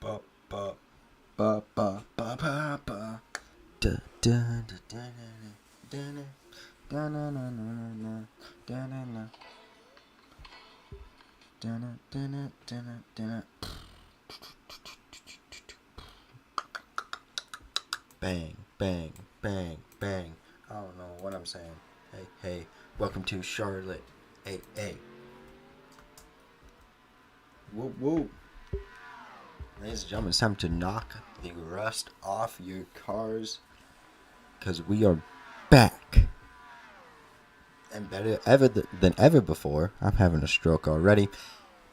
Ba ba ba ba ba ba ba. Da da da da da da da na na na na da na na da na da na da na da na. Bang bang bang bang. I don't know what I'm saying. Hey hey, welcome to Charlotte. Hey hey. Whoop whoop. Ladies and gentlemen, it's time to knock the rust off your cars, because we are back. And better ever than ever before. I'm having a stroke already.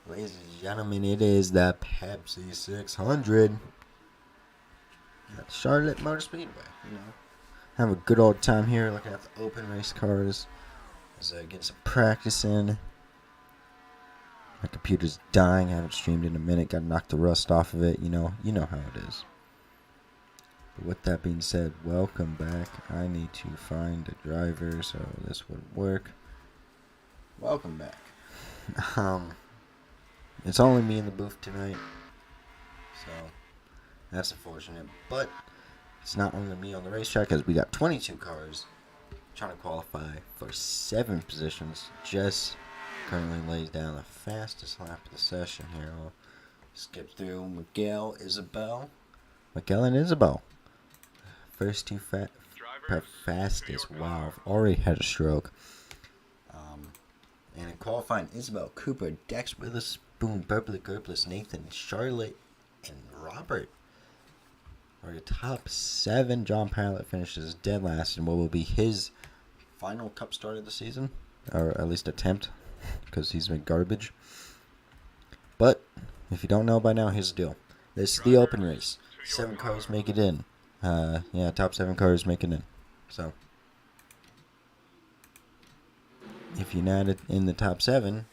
Ladies and gentlemen, it is the Pepsi 600 at Charlotte Motor Speedway. Have a good old time here looking at the open race cars. Getting some practice in. My computer's dying. I haven't streamed in a minute. Got to knock the rust off of it. You know how it is. But with that being said, welcome back. I need to find a driver so this would work. Welcome back. It's only me in the booth tonight, so that's unfortunate. But it's not only me on the racetrack, because we got 22 cars trying to qualify for 7 positions. Jess currently lays down the fastest lap of the session here. I'll skip through Miguel and Isabel. First two fastest. Wow, I've already had a stroke. And in qualifying, Isabel, Cooper, Dex Witherspoon, Beverly Gerbless, Nathan, Charlotte, and Robert are the top 7. John Pilot finishes dead last in what will be his final cup start of the season, or at least attempt, because he's been garbage. But if you don't know by now, here's the deal. This is the open race. 7 cars make it in. Top 7 cars make it in. So if you're not in the top 7,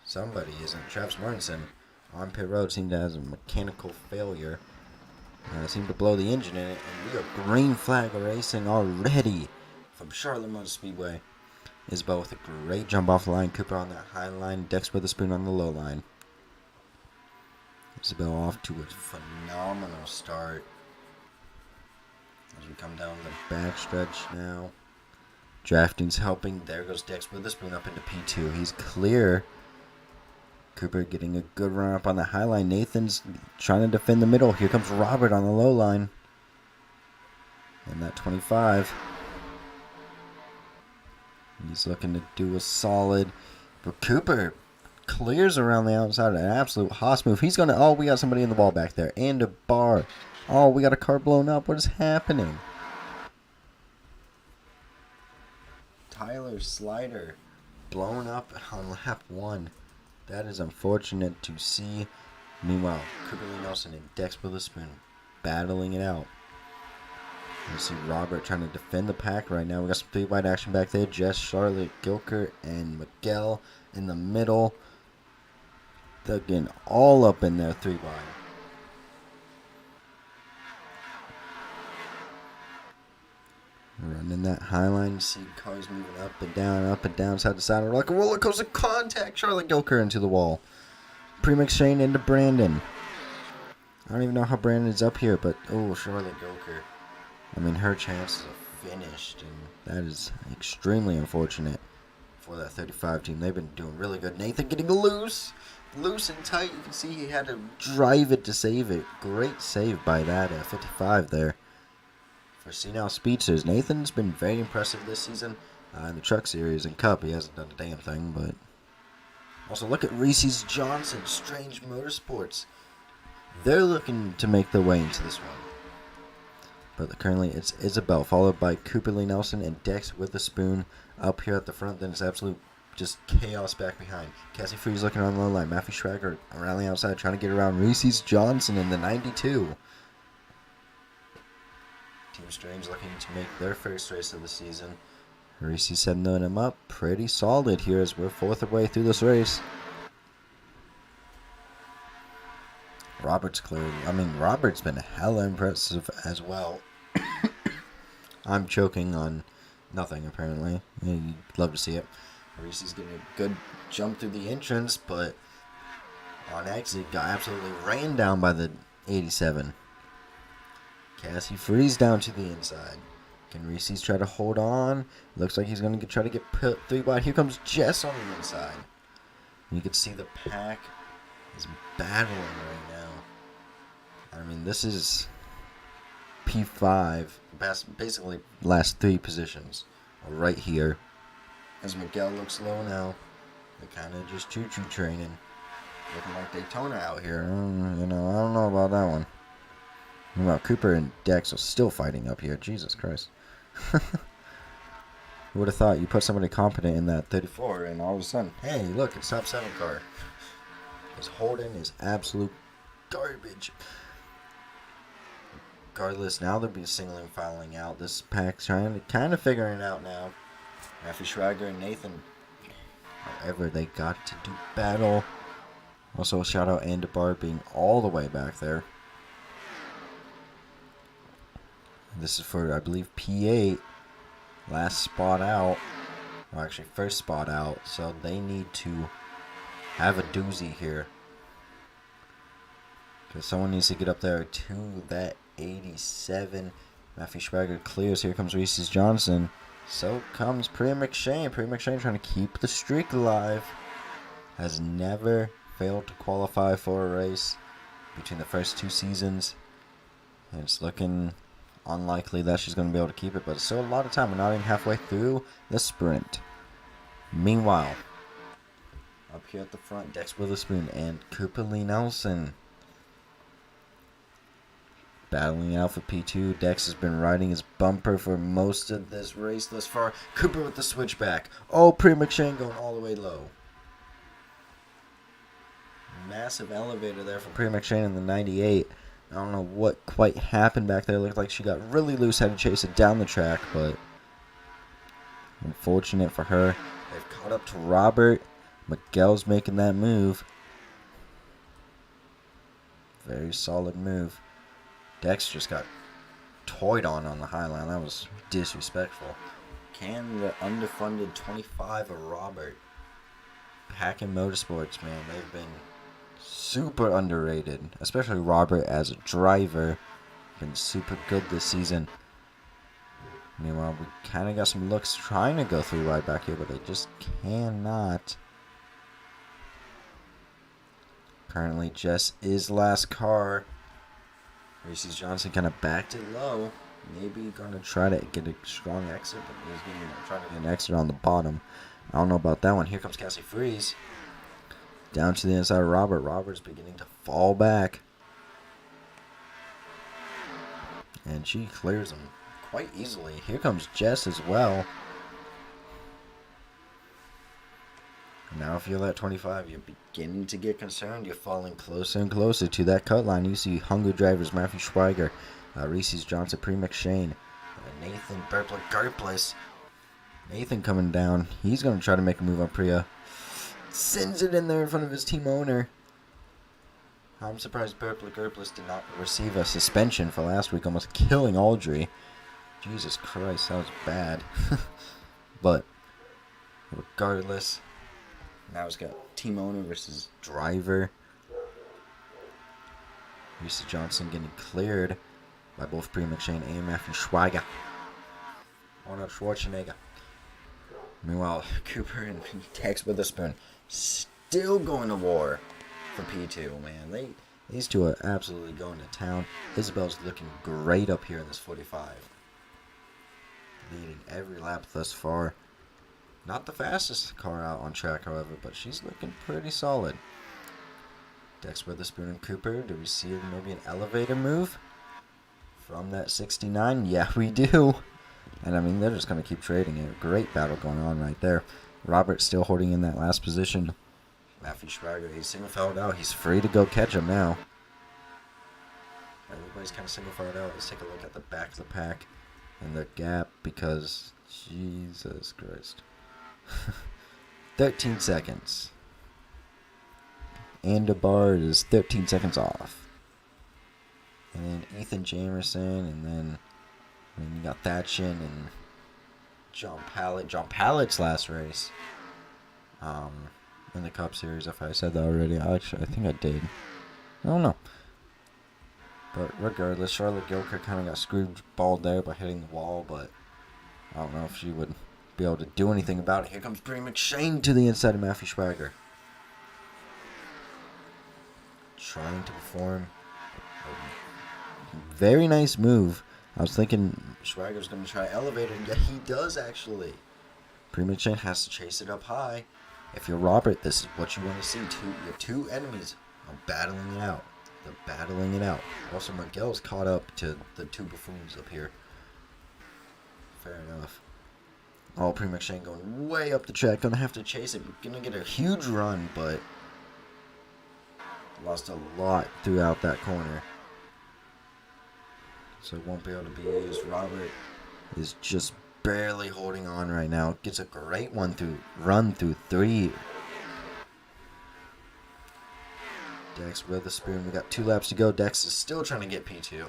somebody isn't. Travis Martinson on pit road seemed to have a mechanical failure. Seemed to blow the engine in it, and we are green flag racing already from Charlotte Motor Speedway. Isabel with a great jump off the line. Cooper on that high line. Dex Witherspoon on the low line. Isabel off to a phenomenal start. As we come down the backstretch now. Drafting's helping. There goes Dex Witherspoon up into P2. He's clear. Cooper getting a good run up on the high line. Nathan's trying to defend the middle. Here comes Robert on the low line. And that 25. He's looking to do a solid. But Cooper clears around the outside. An absolute Haas move. He's going to... Oh, we got somebody in the wall back there. And a bar. Oh, we got a car blown up. What is happening? Tyler Slider blown up on lap 1. That is unfortunate to see. Meanwhile, Cooper Lee Nelson and Dex Witherspoon battling it out. You see Robert trying to defend the pack right now. We got some 3 wide action back there. Jess, Charlotte, Gilkert, and Miguel in the middle. They're getting all up in there 3 wide. Running that high line, you see cars moving up and down, side to side. Like a roller coaster contact. Charlotte Gilkert into the wall. Premix Shane into Brandon. I don't even know how Brandon's up here, but Charlotte Gilkert. I mean, her chances are finished, and that is extremely unfortunate for that 35 team. They've been doing really good. Nathan getting loose and tight. You can see he had to drive it to save it. Great save by that 55 there. For Senile Speedsters, Nathan's been very impressive this season in the Truck Series and Cup. He hasn't done a damn thing, but also look at Reese's Johnson, Strange Motorsports. They're looking to make their way into this one. But currently it's Isabel, followed by Cooper Lee Nelson and Dex Witherspoon up here at the front. Then it's absolute just chaos back behind. Cassie Freeze looking on the low line. Matthew Schrager around the outside trying to get around Reese's Johnson in the 92. Team Strange looking to make their first race of the season. Reese setting them up pretty solid here as we're 4th way through this race. Robert's been hella impressive as well. I'm choking on nothing apparently. You'd love to see it. Reese's getting a good jump through the entrance, but on exit got absolutely ran down by the 87. Cassie Freeze down to the inside. Can Reese's try to hold on? Looks like he's going to try to get put 3 wide. Here comes Jess on the inside. And you can see the pack is battling right now. I mean, this is P5. Basically, last 3 positions are right here. As Miguel looks low now. They're kind of just choo-choo training. Looking like Daytona out here. I don't know about that one. Well, Cooper and Dex are still fighting up here. Jesus Christ. Who would have thought you put somebody competent in that 34 and all of a sudden, hey, look, it's top 7 car. Because Holden is absolute garbage. Regardless, now they'll be singling filing out. This pack's trying to kind of figuring it out now. Matthew Schwager and Nathan, however, they got to do battle. Also, a shout out Andabar being all the way back there. This is for, I believe, P8. Last spot out. Or actually, first spot out. So they need to have a doozy here. Because someone needs to get up there to that 87. Matthew Schwager clears. Here comes Reese's Johnson. So comes Priya McShane. Priya McShane trying to keep the streak alive. Has never failed to qualify for a race between the first 2 seasons. And it's looking unlikely that she's going to be able to keep it, but it's still a lot of time. We're not even halfway through the sprint. Meanwhile, up here at the front, Dex Witherspoon and Cooper Lee Nelson battling out for P2. Dex has been riding his bumper for most of this race thus far. Cooper with the switchback. Oh, Priya McShane going all the way low. Massive elevator there for Priya McShane in the 98. I don't know what quite happened back there. It looked like she got really loose, had to chase it down the track, but unfortunate for her. They've caught up to Robert. Miguel's making that move. Very solid move. Dex just got toyed on the high line. That was disrespectful. Can the underfunded 25 of Robert. Hacking Motorsports, man, they've been super underrated, especially Robert as a driver. Been super good this season. Meanwhile, we kind of got some looks trying to go 3 wide back here, but they just cannot. Currently, Jess is last car. Reese's Johnson kind of backed it low. Maybe gonna try to get a strong exit, but he's gonna try to get an exit on the bottom. I don't know about that one. Here comes Cassie Freeze. Down to the inside of Robert. Robert's beginning to fall back. And she clears him quite easily. Here comes Jess as well. Now if you're that 25, you're beginning to get concerned. You're falling closer and closer to that cut line. You see Hunger drivers Matthew Schweiger, Reese's Johnson, Priya McShane, Nathan Gerpless. Nathan coming down. He's going to try to make a move on Priya. Sends it in there in front of his team owner. I'm surprised Gerpless did not receive a suspension for last week, almost killing Audrey. Jesus Christ, that was bad. But regardless, now it's got team owner versus driver. Reese Johnson getting cleared by both Priya McShane and Matthew Schweiger. Arnold Schwarzenegger. Meanwhile, Cooper and Tex Witherspoon still going to war for P2, man. These two are absolutely going to town. Isabel's looking great up here in this 45. Leading every lap thus far. Not the fastest car out on track, however, but she's looking pretty solid. Dex Witherspoon and Cooper, do we see maybe an elevator move from that 69? Yeah, we do. And I mean, they're just going to keep trading it. Great battle going on right there. Robert still holding in that last position. Matthew Schwager, he's single filed out. He's free to go catch him now. Everybody's kind of single filed out. Let's take a look at the back of the pack and the gap because, Jesus Christ. 13 seconds. And the bar is 13 seconds off. And then Ethan Jamerson, and then you got Thatchin and John Pallett. John Pallett's last race in the Cup Series, if I said that already. Actually, I think I did. I don't know. But regardless, Charlotte Gilker kind of got screwed balled there by hitting the wall, but I don't know if she would be able to do anything about it. Here comes Bree McShane to the inside of Matthew Schwager. Trying to perform a very nice move. I was thinking Schwager's going to try to elevate it, and yet he does actually. Bree McShane has to chase it up high. If you're Robert, this is what you want to see. Your two enemies are battling it out. They're battling it out. Also, Miguel's caught up to the two buffoons up here. Fair enough. Oh, Bree McShane going way up the track. Gonna have to chase it. Gonna get a huge run, but lost a lot throughout that corner. So it won't be able to be used. Robert is just barely holding on right now. Gets a great run through three. Dex with a spoon. We got 2 laps to go. Dex is still trying to get P2.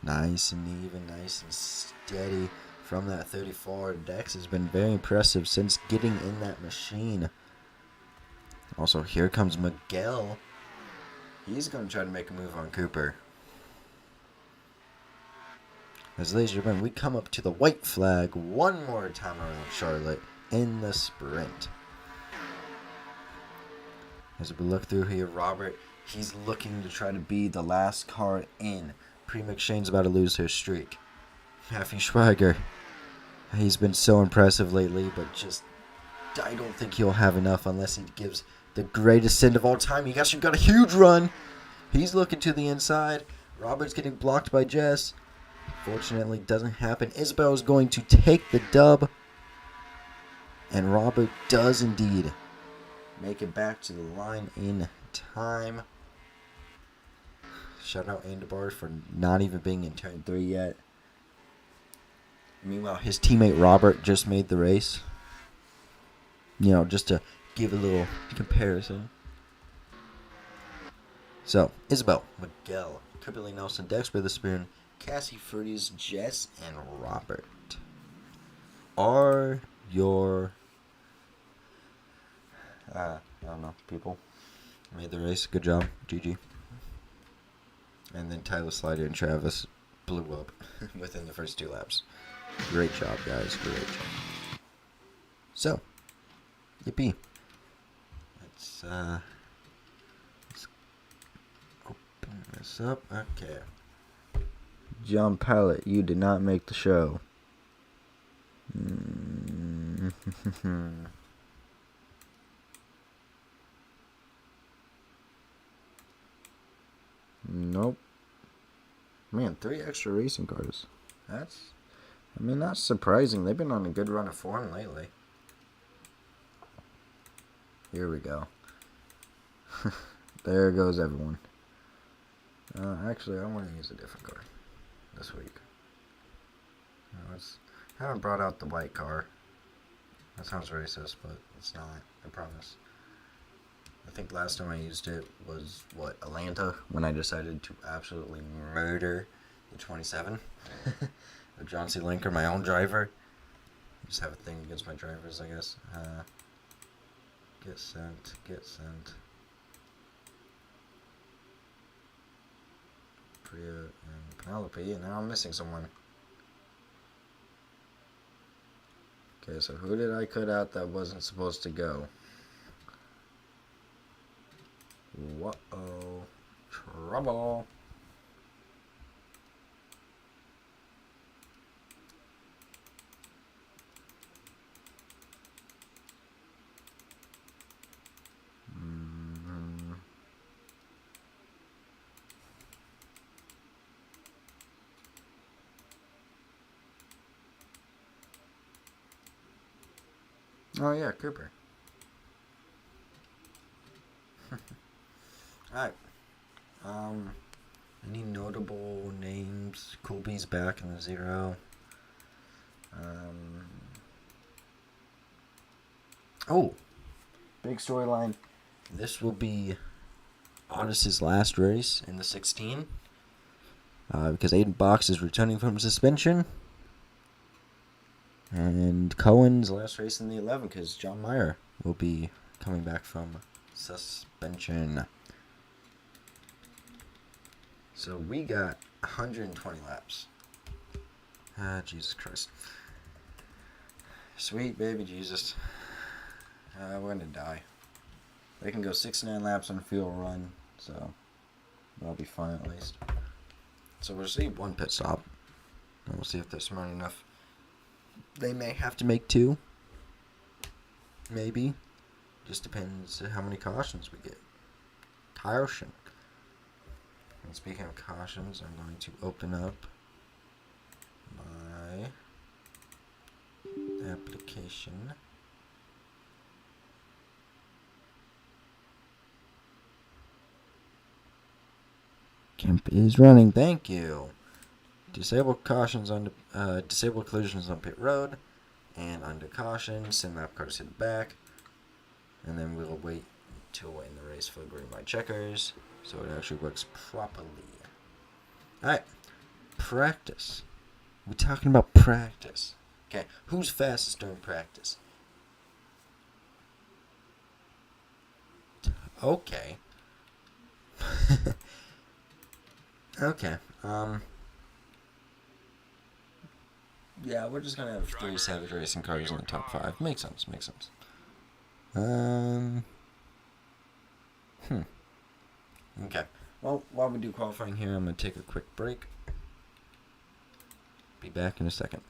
Nice and even, nice and steady from that 34. Dex has been very impressive since getting in that machine. Also, here comes Miguel. He's going to try to make a move on Cooper. As ladies and gentlemen, we come up to the white flag one more time around Charlotte in the sprint. As we look through here, Robert, he's looking to try to be the last car in. Bree McShane's about to lose her streak. Matthew Schwager, he's been so impressive lately, but just, I don't think he'll have enough unless he gives the greatest send of all time. He actually got a huge run. He's looking to the inside. Robert's getting blocked by Jess. Fortunately, doesn't happen. Isabel is going to take the dub. And Robert does indeed make it back to the line in time. Shout out Andabar for not even being in turn 3 yet. Meanwhile, his teammate Robert just made the race. You know, just to give a little comparison. So, Isabel, Miguel, Cooper Lee Nelson, Dex Witherspoon, Cassie Fruities, Jess, and Robert are your I don't know, people. Made the race. Good job. GG. And then Tyler Slider and Travis blew up within the first 2 laps. Great job, guys. Great job. So, yippee. Let's open this up. Okay. John Pallet, you did not make the show. Nope. Man, 3 extra racing cars. That's surprising. They've been on a good run of form lately. Here we go. There goes everyone. Actually, I want to use a different car this week. I haven't brought out the white car. That sounds racist, but it's not. I promise. I think last time I used it was, Atlanta, when I decided to absolutely murder the 27 of John C. Linker, my own driver. I just have a thing against my drivers, I guess. Get sent. Priya and Penelope, and now I'm missing someone. Okay, so who did I cut out that wasn't supposed to go? Whoa, trouble. Oh yeah, Cooper. Alright. Any notable names? Colby's back in the 0. Oh! Big storyline. This will be Otis's last race in the 16. Because Aiden Box is returning from suspension. And Cohen's last race in the 11 because John Mayer will be coming back from suspension. So we got 120 laps. Ah, Jesus Christ. Sweet baby Jesus. We're gonna die. They can go 69 laps on a field run, so that'll be fun at least. So we'll see one pit stop, and we'll see if they're smart enough. They may have to make two. Maybe. Just depends how many cautions we get. Caution. And speaking of cautions, I'm going to open up my application. Camp is running. Thank you. Disable cautions on disable collisions on pit road, and under caution, send lap cars to the back, and then we'll wait until we're in the race for green light checkers, so it actually works properly. All right, practice. We're talking about practice. Okay, who's fastest during practice? Okay. Okay. Yeah, we're just gonna have 3 Savage Racing cars in the top 5. Makes sense. Okay. Well, while we do qualifying here, I'm gonna take a quick break. Be back in a second.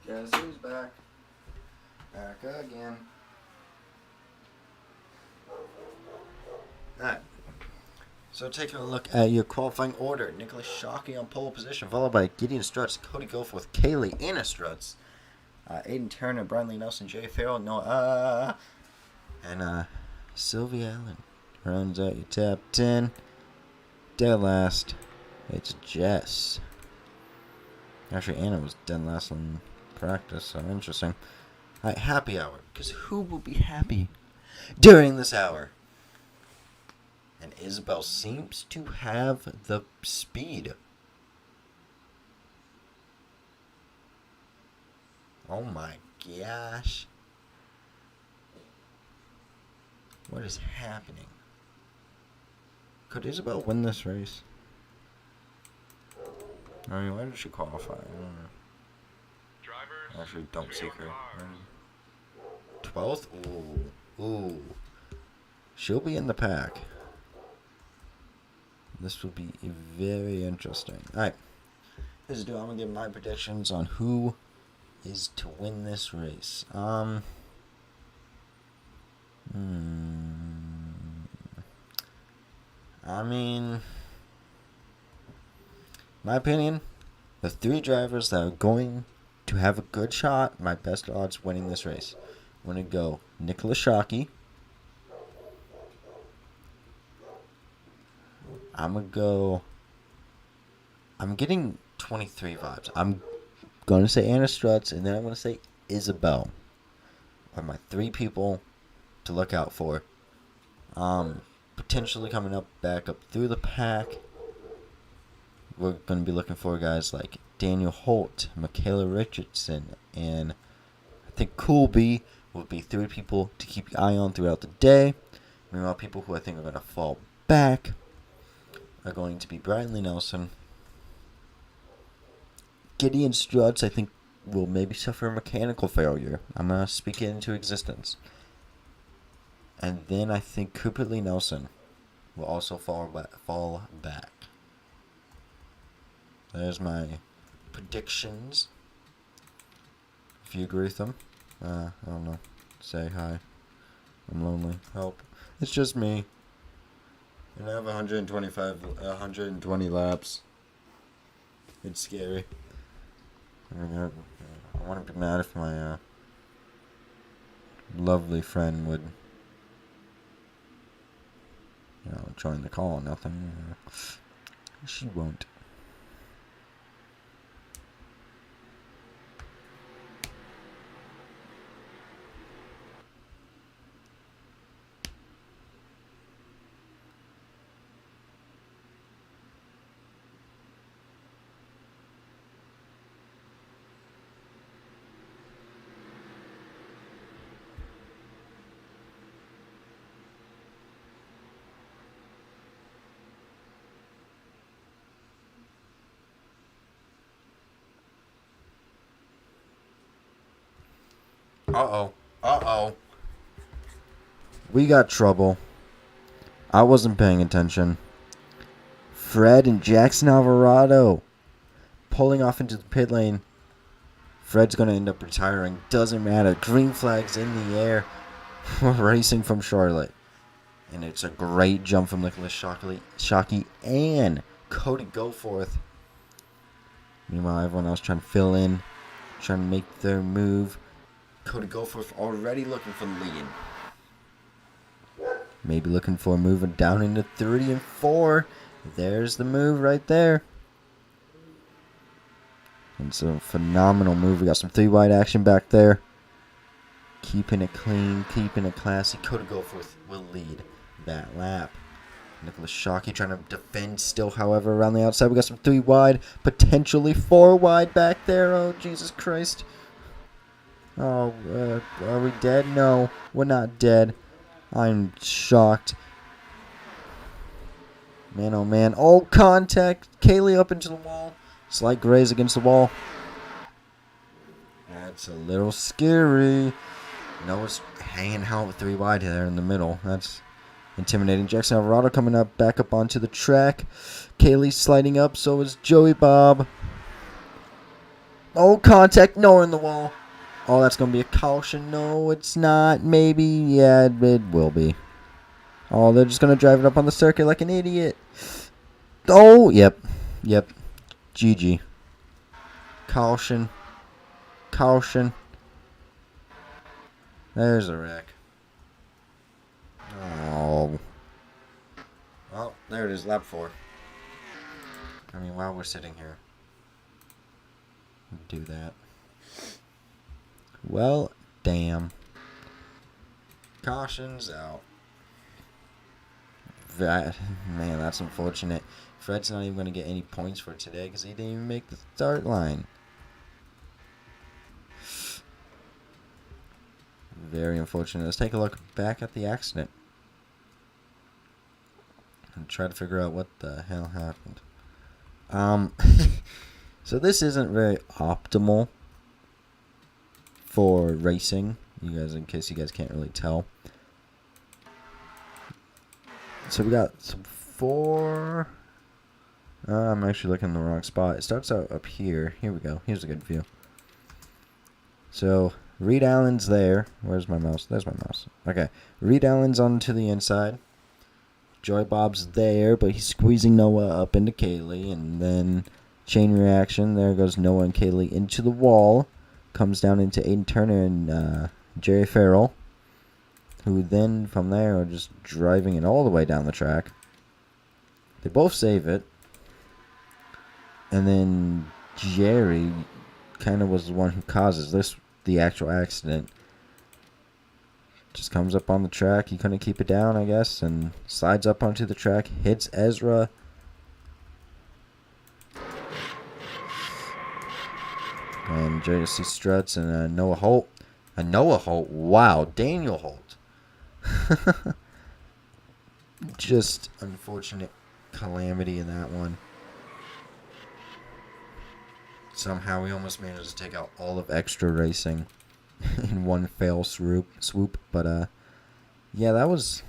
Guess who's back? Back again. Alright. So taking a look at your qualifying order. Nicholas Shockey on pole position, followed by Gideon Struts, Cody Goforth, Kaylee, Anna Struts, Aiden Turner, Brian Lee Nelson, Jay Farrell, Noah, and Sylvia Allen. Runs out your top 10. Dead last. It's Jess. Actually, Anna was dead last in practice, so interesting. Alright, happy hour. Because who will be happy during this hour? And Isabel seems to have the speed. Oh my gosh. What is happening? Could Isabel win this race? I mean, why did she qualify? I don't know. I actually don't see her. 12th? Ooh. She'll be in the pack. This will be very interesting. Alright. This is I'm going to give my predictions on who is to win this race. I mean, my opinion, the 3 drivers that are going to have a good shot, my best odds winning this race. I'm going to go Nicholas Shockey. I'm getting 23 vibes. I'm going to say Anna Struts, and then I'm going to say Isabel are my 3 people to look out for. Potentially coming up back up through the pack. We're going to be looking for guys like Daniel Holt, Michaela Richardson, and I think Coolby will be 3 people to keep your eye on throughout the day. Meanwhile, people who I think are going to fall back are going to be Brian Lee Nelson. Gideon Struts, I think, will maybe suffer a mechanical failure. I'm going to speak it into existence. And then I think Cooper Lee Nelson will also fall back. There's my predictions. If you agree with them, I don't know. Say hi. I'm lonely. Help. It's just me. And I have 120 laps. It's scary. I want to be mad if my lovely friend would, join the call. Nothing. She won't. Uh-oh. We got trouble. I wasn't paying attention. Fred and Jackson Alvarado pulling off into the pit lane. Fred's going to end up retiring. Doesn't matter. Green flag's in the air. We're racing from Charlotte. And it's a great jump from Nicholas Shockey and Cody Goforth. Meanwhile, everyone else trying to fill in, trying to make their move. Cody Goforth already looking for the lead. Maybe looking for moving down into 3 and 4. There's the move right there. It's a phenomenal move. We got some 3 wide action back there. Keeping it clean, keeping it classy. Cody Goforth will lead that lap. Nicholas Shockey trying to defend still, however, around the outside. We got some 3 wide, potentially 4 wide back there. Oh, Jesus Christ. Oh, are we dead? No, we're not dead. I'm shocked. Man, oh man. Oh, contact. Kaylee up into the wall. Slight graze against the wall. That's a little scary. Noah's hanging out with 3 wide there in the middle. That's intimidating. Jackson Alvarado coming up, back up onto the track. Kaylee sliding up, so is Joey Bob. Oh, contact. No, in the wall. Oh, that's going to be a caution. No, it's not. Maybe. Yeah, it will be. Oh, they're just going to drive it up on the circuit like an idiot. Oh, yep. Yep. GG. Caution. Caution. There's a wreck. Oh. Well, there it is. Lap 4. I mean, while we're sitting here. Do that. Well, damn. Caution's out. Man, that's unfortunate. Fred's not even going to get any points for today because he didn't even make the start line. Very unfortunate. Let's take a look back at the accident and try to figure out what the hell happened. So this isn't very optimal for racing, you guys, in case you guys can't really tell. So we got some 4. I'm actually looking in the wrong spot. It starts out up here. Here we go. Here's a good view. So Reed Allen's there. Where's my mouse? There's my mouse. Okay. Reed Allen's onto the inside. Joy Bob's there, but he's squeezing Noah up into Kaylee. And then chain reaction. There goes Noah and Kaylee into the wall. Comes down into Aiden Turner and Jerry Farrell, who then from there are just driving it all the way down the track. They both save it. And then Jerry kind of was the one who causes the actual accident. Just comes up on the track. He couldn't keep it down, I guess, and slides up onto the track, hits Ezra. And JSC Struts and Noah Holt. Noah Holt. Wow, Daniel Holt. Just unfortunate calamity in that one. Somehow we almost managed to take out all of extra racing in one fail swoop. But, yeah, that was,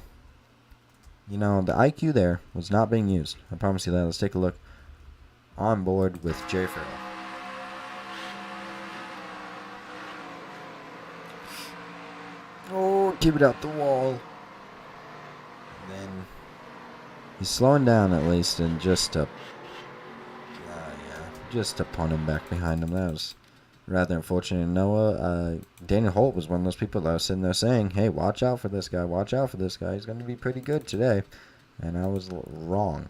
the IQ there was not being used. I promise you that. Let's take a look on board with Jerry Farrell. Oh, keep it out the wall. And then he's slowing down at least, and just to punt him back behind him. That was rather unfortunate. Noah, Daniel Holt was one of those people that was sitting there saying, hey, watch out for this guy. Watch out for this guy. He's going to be pretty good today. And I was wrong.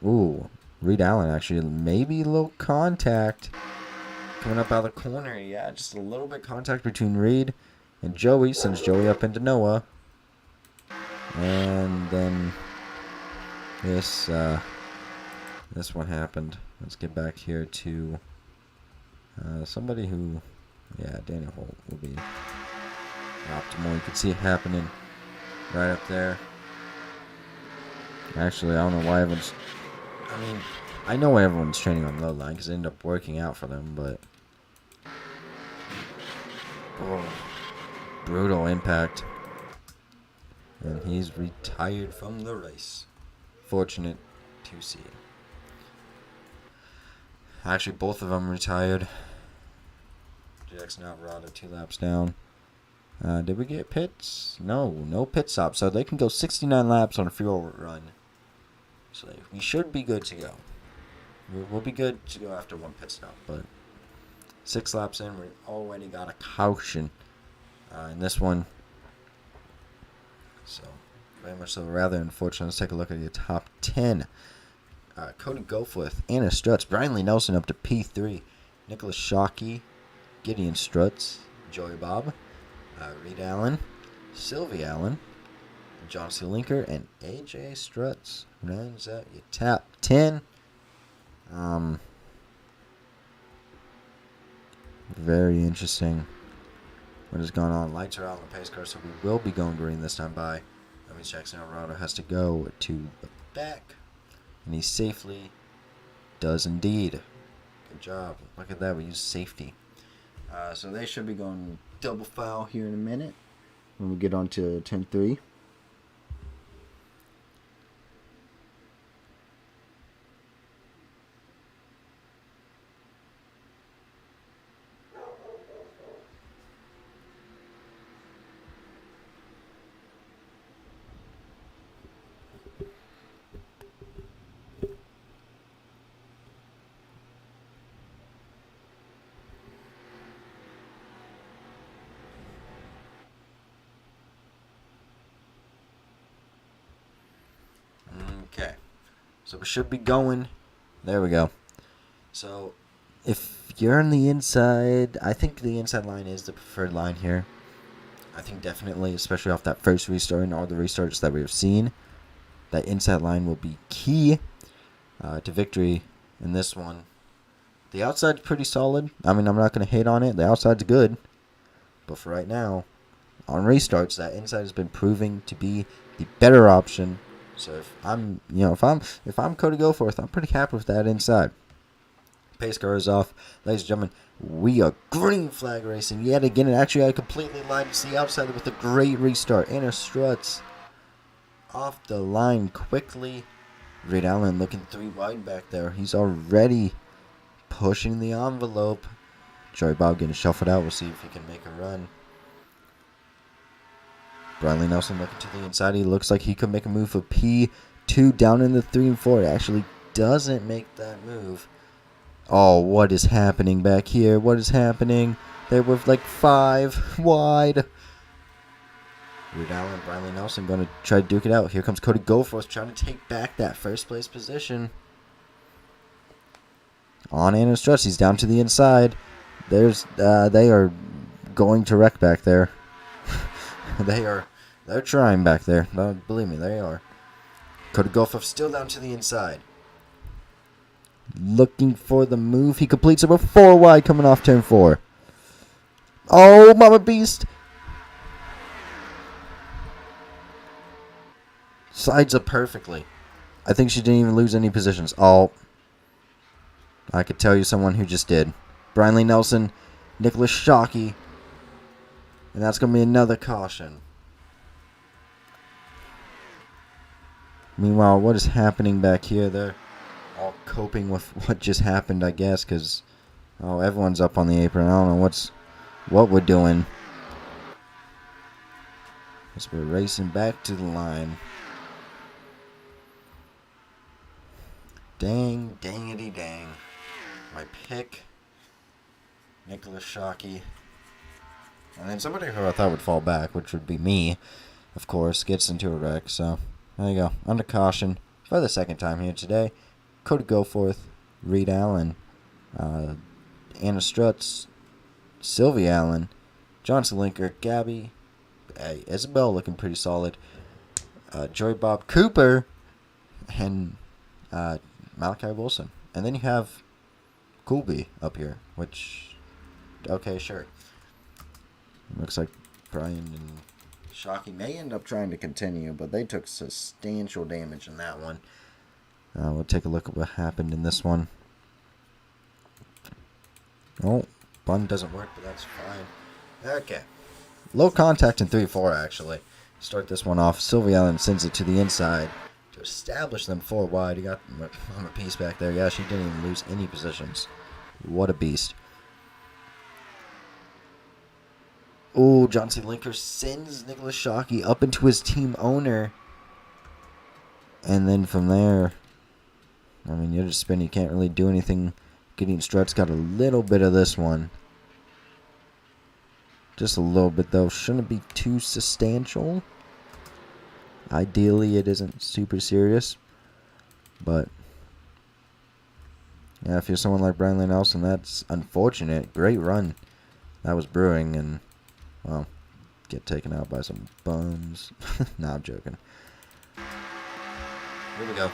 Ooh, Reed Allen actually, maybe a little contact. Coming up out of the corner, yeah, just a little bit contact between Reed and Joey. Sends Joey up into Noah. And then this one happened. Let's get back here to somebody who, yeah, Daniel Holt will be optimal. You can see it happening right up there. Actually, I don't know why everyone's, I know why everyone's training on low line because it ended up working out for them, but brutal impact. And he's retired from the race. Fortunate to see. Actually, both of them retired. Jackson Alvarado 2 laps down. Did we get pits? No pit stop. So they can go 69 laps on a fuel run. So we should be good to go. We'll be good to go after one pit stop. But 6 laps in, we already got a caution in this one. So, very much so, rather unfortunate. Let's take a look at your top 10. Cody Goforth, Anna Struts, Brian Lee Nelson up to P3, Nicholas Shockey, Gideon Struts, Joey Bob, Reed Allen, Sylvie Allen, John C. Linker, and AJ Struts. Rounds out your top 10. Very interesting what has gone on. Lights are out on the pace car, so we will be going green this time by. That means Jackson Alvarado has to go to the back. And he safely does indeed. Good job. Look at that. We use safety. So they should be going double file here in a minute when we get on to turn 3. Okay. So we should be going. There we go. So if you're on the inside, I think the inside line is the preferred line here. I think definitely, especially off that first restart and all the restarts that we've seen, that inside line will be key to victory in this one. The outside's pretty solid. I mean, I'm not going to hate on it. The outside's good. But for right now, on restarts, that inside has been proving to be the better option. So if I'm Cody Goforth, I'm pretty happy with that inside. Pace car is off. Ladies and gentlemen, we are green flag racing yet again. And actually, I completely lied. It's the outside with a great restart. Inner struts off the line quickly. Reed Allen looking 3 wide back there. He's already pushing the envelope. Joey Bob getting shuffled out. We'll see if he can make a run. Bradley Nelson looking to the inside. He looks like he could make a move for P2 down in the 3 and 4. It actually doesn't make that move. Oh, what is happening back here? What is happening? They were like 5 wide. Reed Allen, Bradley Nelson going to try to duke it out. Here comes Cody Goforth trying to take back that first place position. On Anna Struts, he's down to the inside. They are going to wreck back there. They're trying back there. No, believe me, they are. Cody Goforth still down to the inside. Looking for the move. He completes it with 4 wide coming off turn 4. Oh, Mama Beast. Sides up perfectly. I think she didn't even lose any positions. Oh, I could tell you someone who just did. Bradley Nelson, Nicholas Shockey. And that's going to be another caution. Meanwhile, what is happening back here? They're all coping with what just happened, I guess, because everyone's up on the apron. I don't know what we're doing. As we're racing back to the line. Dangity dang. My pick, Nicholas Shockey. And then somebody who I thought would fall back, which would be me, of course, gets into a wreck. So, there you go. Under caution for the second time here today. Cody Goforth, Reed Allen, Anna Struts, Sylvia Allen, Johnson Linker, Gabby, Isabel looking pretty solid, Joy Bob Cooper, and Malachi Wilson. And then you have Coolby up here, which, okay, sure. Looks like Brian and Shockey may end up trying to continue, but they took substantial damage in that one. We'll take a look at what happened in this one. Oh, bun doesn't work, but that's fine. Okay. Low contact in 3-4, actually. Start this one off. Sylvia Allen sends it to the inside to establish them 4 wide. He got on a piece back there. Yeah, she didn't even lose any positions. What a beast. Oh, Johnson Linker sends Nicholas Shockey up into his team owner. And then from there, I mean, you're just spinning. You can't really do anything. Gideon Struts got a little bit of this one. Just a little bit, though. Shouldn't be too substantial. Ideally, it isn't super serious. But, yeah, if you're someone like Bradley Nelson, that's unfortunate. Great run that was brewing, and, well, get taken out by some bums. Nah, I'm joking. Here we go.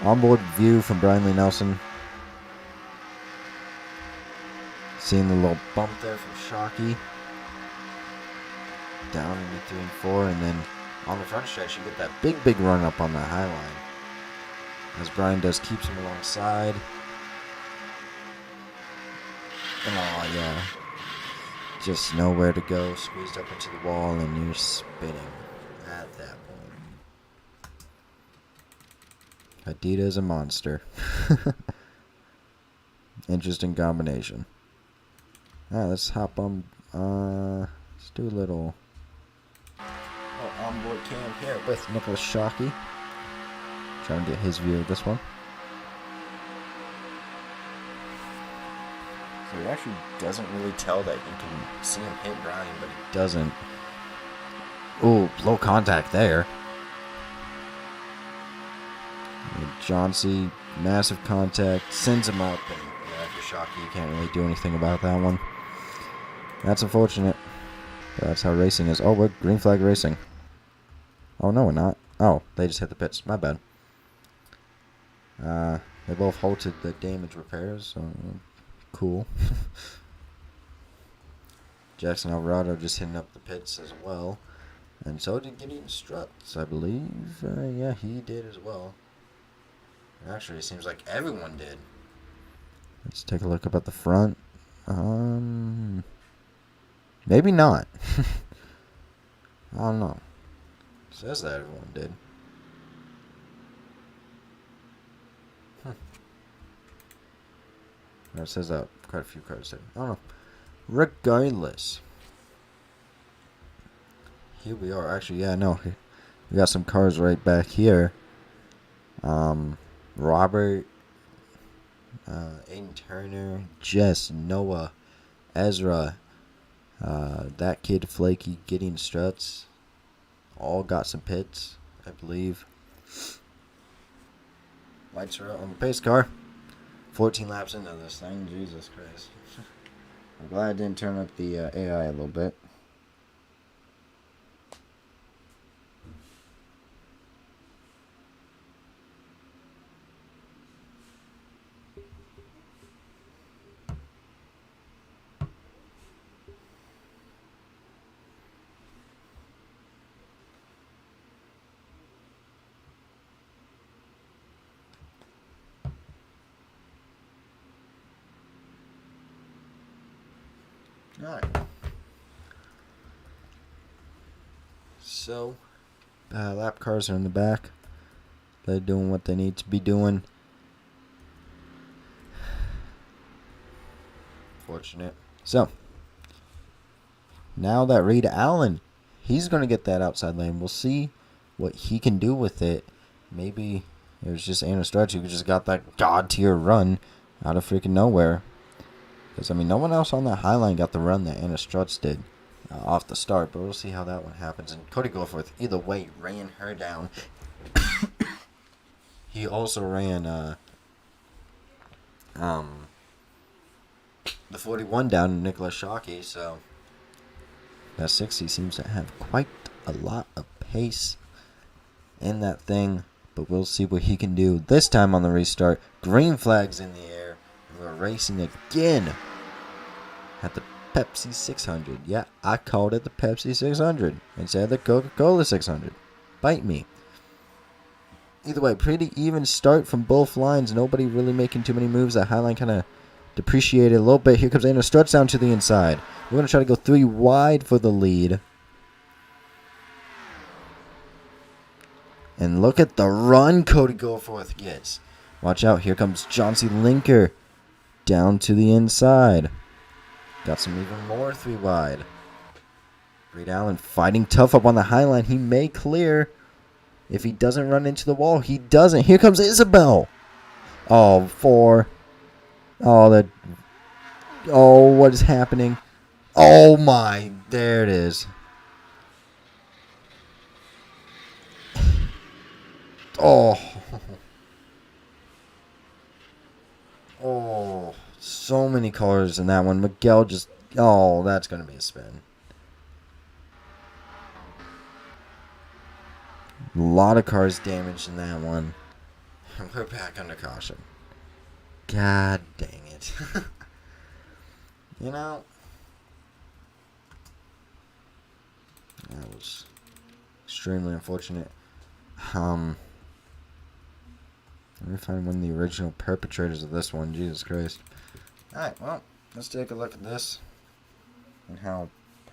Onboard view from Bradley Nelson. Seeing the little bump there from Shockey. Down into 3 and 4, and then on the front stretch, you get that big run up on the high line. As Brian does, keeps him alongside. Oh, yeah. Just nowhere to go. Squeezed up into the wall, and you're spinning at that point. Hadida is a monster. Interesting combination. Alright, let's hop on. Let's do a little onboard cam here with Nicholas Shockey. Trying to get his view of this one. So he actually doesn't really tell that you can see him hit Brian, but he doesn't. Ooh, low contact there. John C. Massive contact. Sends him up. And if you're shocked, you can't really do anything about that one. That's unfortunate. But that's how racing is. Oh, we're green flag racing. Oh, no, we're not. Oh, they just hit the pits. My bad. They both halted the damage repairs, so cool. Jackson Alvarado just hitting up the pits as well. And so did Gideon Struts, I believe. Yeah, he did as well. Actually, it seems like everyone did. Let's take a look up at the front. Maybe not. I don't know. It says that everyone did. It says that quite a few cars did. I don't know. Regardless. Here we are. Actually, yeah, no. We got some cars right back here. Robert, Aiden Turner, Jess, Noah, Ezra, that kid Flaky, Gideon Struts, all got some pits, I believe. Lights are out on the pace car. 14 laps into this thing, Jesus Christ. I'm glad I didn't turn up the AI a little bit. Alright. So, lap cars are in the back. They're doing what they need to be doing. Fortunate. So, now that Reed Allen, he's going to get that outside lane. We'll see what he can do with it. Maybe it was just Anna Stretch who just got that god tier run out of freaking nowhere. Because, I mean, no one else on that high line got the run that Anna Struts did off the start. But we'll see how that one happens. And Cody Goforth, either way, ran her down. He also ran the 41 down to Nicholas Shockey. So that 60 seems to have quite a lot of pace in that thing. But we'll see what he can do this time on the restart. Green flags in the air. We're racing again at the Pepsi 600. Yeah, I called it the Pepsi 600 instead of the Coca-Cola 600. Bite me. Either way, pretty even start from both lines. Nobody really making too many moves. That high line kind of depreciated a little bit. Here comes Anna Struts down to the inside. We're going to try to go 3 wide for the lead. And look at the run Cody Goforth gets. Watch out. Here comes John-C. Linker down to the inside. Got some even more 3 wide. Reed Allen fighting tough up on the high line. He may clear. If he doesn't run into the wall, he doesn't. Here comes Isabel. Oh, 4. Oh, that. Oh, what is happening? Oh, my. There it is. Oh. Oh. So many colors in that one. Miguel just... Oh, that's going to be a spin. A lot of cars damaged in that one. We're back under caution. God dang it. You know, that was extremely unfortunate. Let me find one of the original perpetrators of this one. Jesus Christ. Alright, well, let's take a look at this and how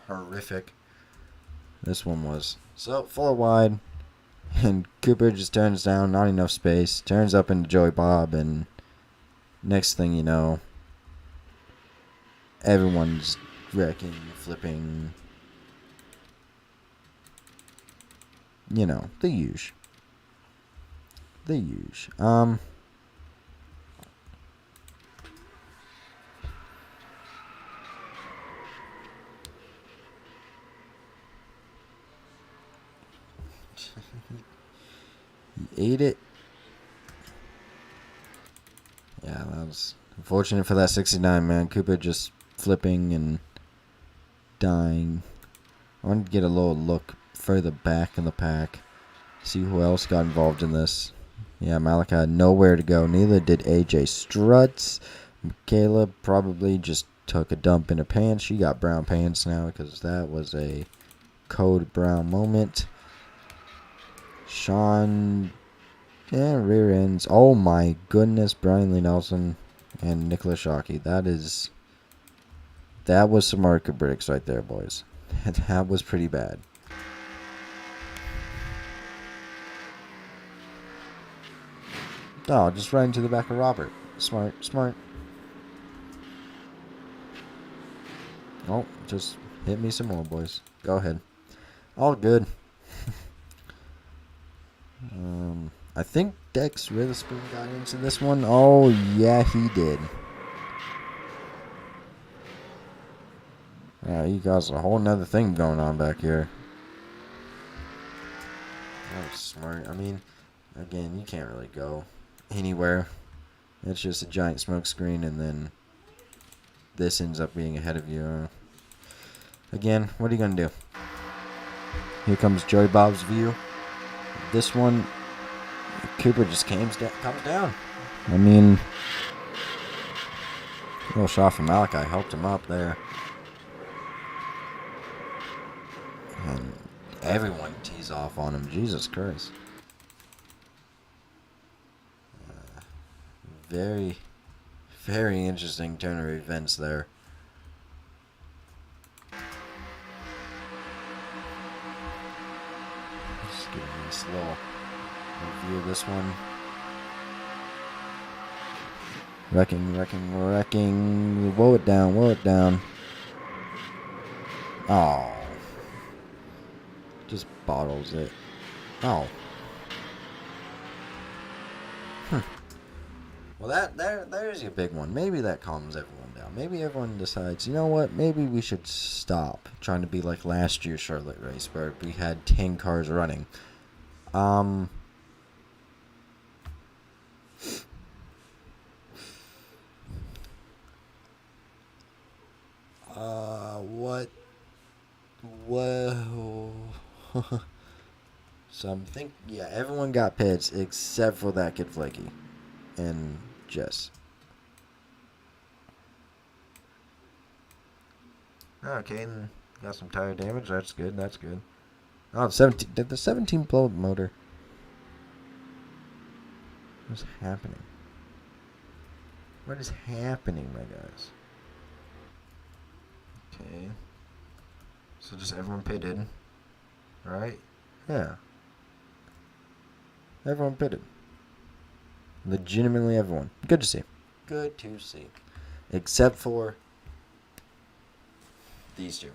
horrific this one was. So, 4 wide. And Cooper just turns down, not enough space. Turns up into Joey Bob, and next thing you know, everyone's wrecking, flipping. You know, the huge. The huge. He ate it. Yeah, that was unfortunate for that 69, man. Cooper just flipping and dying. I wanted to get a little look further back in the pack. See who else got involved in this. Yeah, Malachi had nowhere to go. Neither did AJ Struts. Michaela probably just took a dump in her pants. She got brown pants now because that was a code brown moment. Sean, yeah, rear ends. Oh my goodness, Brian Lee Nelson and Nicholas Shockey. That was some market breaks right there, boys. That was pretty bad. Oh, just right into the back of Robert. Smart. Oh, just hit me some more, boys. Go ahead. All good. I think Dex Witherspoon got into this one. Oh, yeah, he did. Yeah, he got a whole nother thing going on back here. That was smart. I mean, again, you can't really go anywhere. It's just a giant smoke screen, and then this ends up being ahead of you. Again, what are you going to do? Here comes Joey Bob's view. This one, Cooper just comes down. I mean, a little shot from Malachi helped him up there. And everyone tees off on him. Jesus Christ. Very, very interesting turn of events there. Just give me a slow review of this one. Wrecking. Woe it down. Oh. Just bottles it. Oh. Well, there's your big one. Maybe that calms everyone down. Maybe everyone decides, you know what? Maybe we should stop trying to be like last year's Charlotte race where we had 10 cars running. What? Whoa. So I'm thinking, yeah, everyone got pits except for that kid Flaky and Jess. Okay, and got some tire damage. That's good. Oh, did the 17 blow the motor? What's happening? What is happening, my guys? Okay. So just everyone pitted. Right? Yeah. Everyone pitted. Legitimately everyone. Good to see. Except for these two.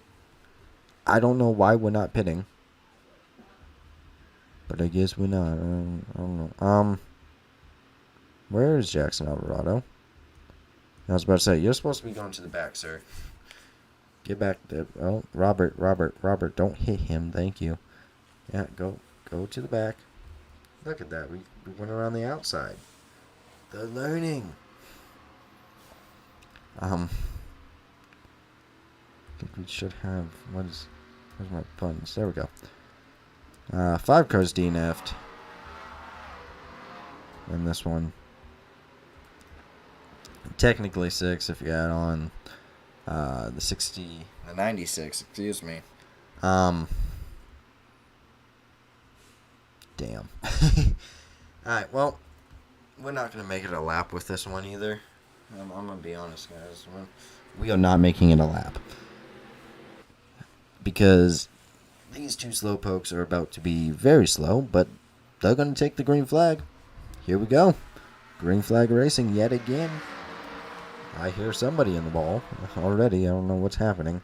I don't know why we're not pitting. But I guess we're not. I don't know. Where is Jackson Alvarado? I was about to say, you're supposed to be going to the back, sir. Get back there. Oh, Robert, don't hit him. Thank you. Yeah, go to the back. Look at that. We went around the outside. They're learning. I think we should have. Where's my buttons? There we go. 5 cars DNF'd. And this one. Technically 6 if you add on the 96, excuse me. Damn. Alright, well, we're not going to make it a lap with this one either. I'm going to be honest, guys. We are not making it a lap. Because these two slowpokes are about to be very slow, but they're going to take the green flag. Here we go. Green flag racing yet again. I hear somebody in the ball already. I don't know what's happening.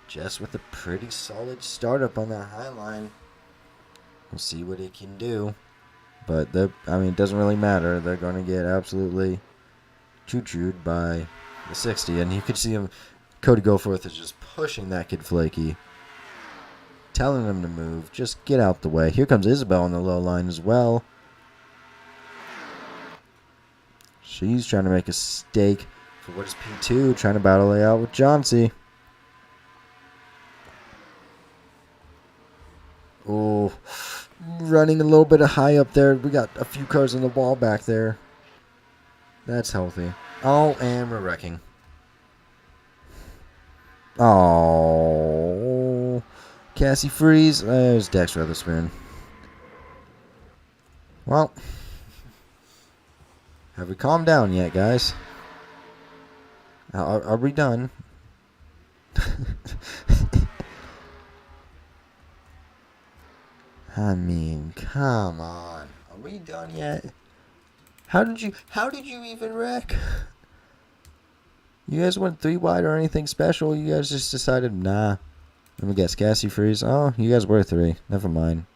Just with a pretty solid startup on that high line. We'll see what it can do. But, it doesn't really matter. They're going to get absolutely choo-chooed by the 60. And you can see him, Cody Goforth is just pushing that kid Flaky. Telling him to move. Just get out the way. Here comes Isabel on the low line as well. She's trying to make a stake for what is P2, trying to battle it out with Johnsy. Oh, running a little bit of high up there. We got a few cars on the wall back there. That's healthy. Oh, and we're wrecking. Oh, Cassie Freeze. There's Dex Witherspoon. Well, have we calmed down yet, guys? Are we done? I mean, come on. Are we done yet? How did you even wreck? You guys went 3 wide or anything special? You guys just decided, nah. Let me guess, Cassie Freeze. Oh, you guys were 3. Never mind.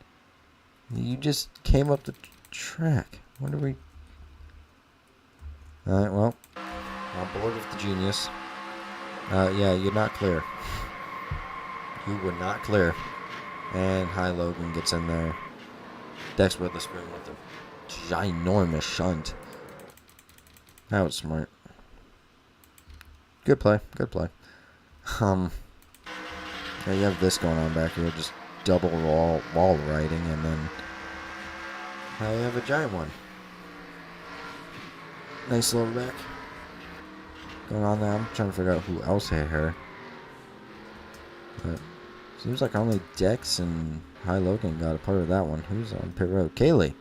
You just came up the track. What are we... Alright, well. On board with the genius. Yeah, you're not clear. You were not clear. And High Logan gets in there. Dex Witherspoon with a ginormous shunt. That was smart. Good play. Good play. Yeah, you have this going on back here. Just double wall riding, and then you have a giant one. Nice little wreck going on there. I'm trying to figure out who else hit her. But seems like only Dex and High Logan got a part of that one. Who's on pit road? Kaylee.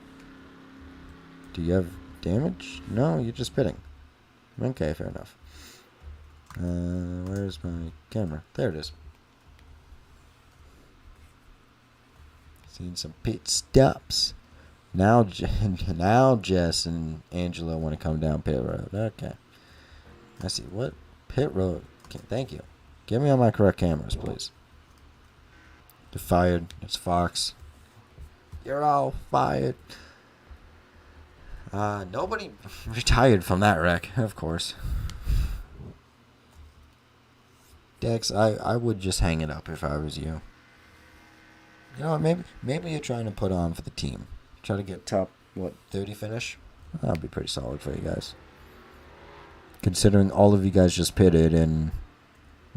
Do you have damage? No, you're just pitting. Okay, fair enough. Where's my camera? There it is. Seeing some pit stops. Now Jess and Angela want to come down pit road. Okay. I see. What? Pit road. Okay, thank you. Get me on my correct cameras, please. You're fired. It's Fox. You're all fired. Nobody retired from that wreck, of course. Dex, I would just hang it up if I was you. You know what, maybe you're trying to put on for the team. Try to get top, 30 finish? That'll be pretty solid for you guys. Considering all of you guys just pitted and...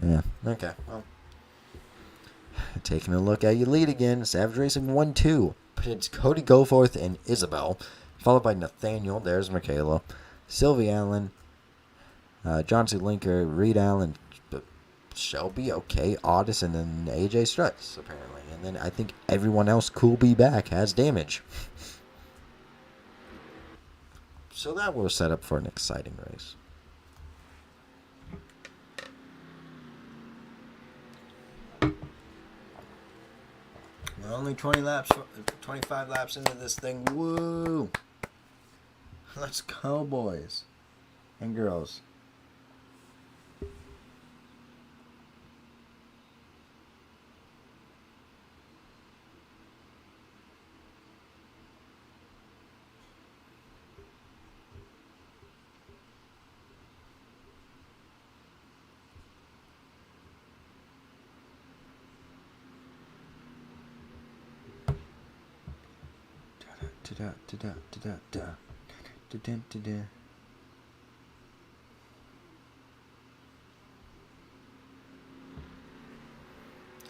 Yeah, okay, well. Taking a look at your lead again. Savage Racing 1-2. It's Cody Goforth and Isabel. Followed by Nathaniel. There's Michaela. Sylvie Allen. Johnson Linker. Reed Allen. Shelby. Okay. Otis. And then AJ Struts, apparently. And then I think everyone else cool be back has damage. So that will set up for an exciting race. We're only 25 laps into this thing. Woo! Let's go, boys and girls.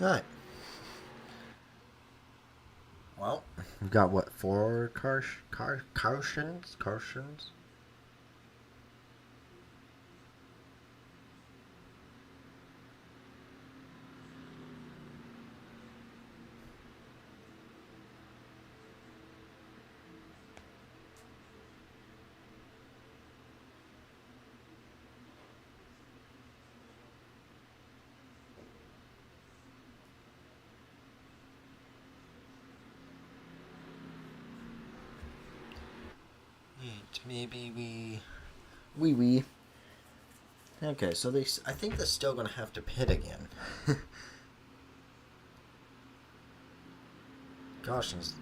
Alright. Well, we've got what, 4 cautions? Maybe we. Okay, so I think they're still gonna have to pit again. Cautions,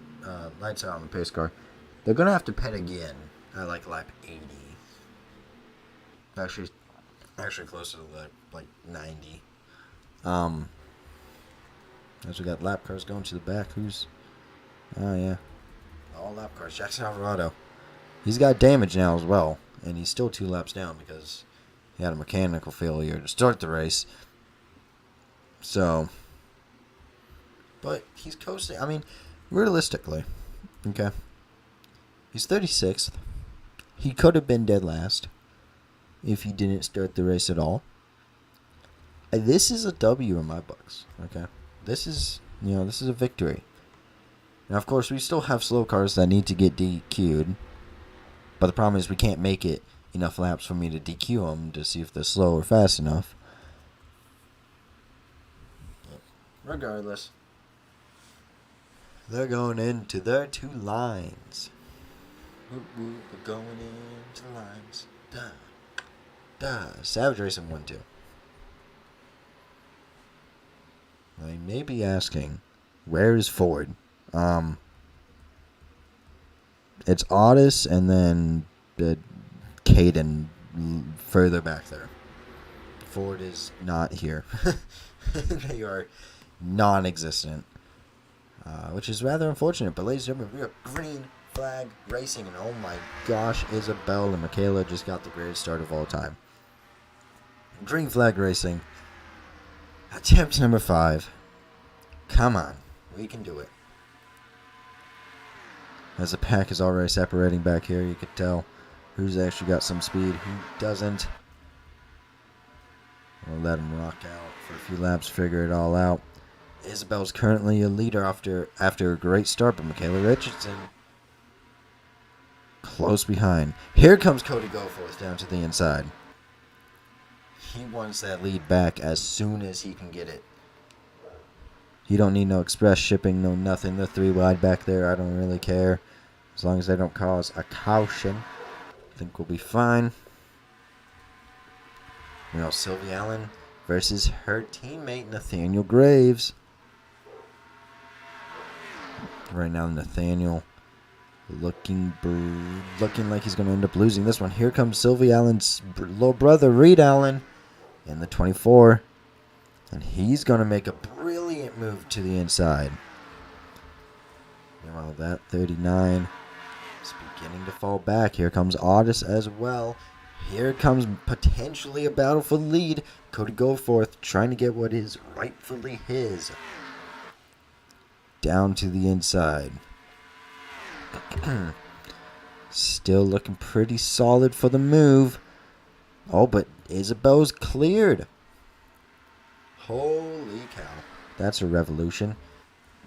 lights out on the pace car. They're gonna have to pit again at like lap 80. Actually closer to like 90. As we got lap cars going to the back. Oh yeah, all lap cars. Jackson Alvarado. He's got damage now as well. and he's still 2 laps down because he had a mechanical failure to start the race. So, but he's coasting. I mean, realistically, okay, he's 36th. He could have been dead last if he didn't start the race at all. This is a W in my books, okay? This is a victory. Now, of course, we still have slow cars that need to get DQ'd, but the problem is we can't make it enough laps for me to DQ them to see if they're slow or fast enough. Regardless, they're going into their 2 lines. We're going into lines. Savage Racing 1-2. I may be asking, where is Ford? It's Otis and then Caden further back there. Ford is not here. They are non-existent, which is rather unfortunate. But ladies and gentlemen, we are green flag racing, and oh my gosh, Isabel and Michaela just got the greatest start of all time. Green flag racing. Attempt number 5. Come on. We can do it. As the pack is already separating back here, you could tell who's actually got some speed, who doesn't. We'll let him rock out for a few laps, figure it all out. Isabel's currently a leader after a great start, but Michaela Richardson close behind. Here comes Cody Goforth down to the inside. He wants that lead back as soon as he can get it. You don't need no express shipping, no nothing. They're 3 wide back there. I don't really care. As long as they don't cause a caution, I think we'll be fine. You know, Sylvie Allen versus her teammate, Nathaniel Graves. Right now, Nathaniel looking like he's going to end up losing this one. Here comes Sylvie Allen's little brother, Reed Allen, in the 24. And he's going to make a brilliant move to the inside. Meanwhile, that 39 is beginning to fall back. Here comes Otis as well. Here comes potentially a battle for the lead. Cody Goforth trying to get what is rightfully his. Down to the inside. Still looking pretty solid for the move. Oh, but Isabel's cleared. Holy cow. That's a revolution.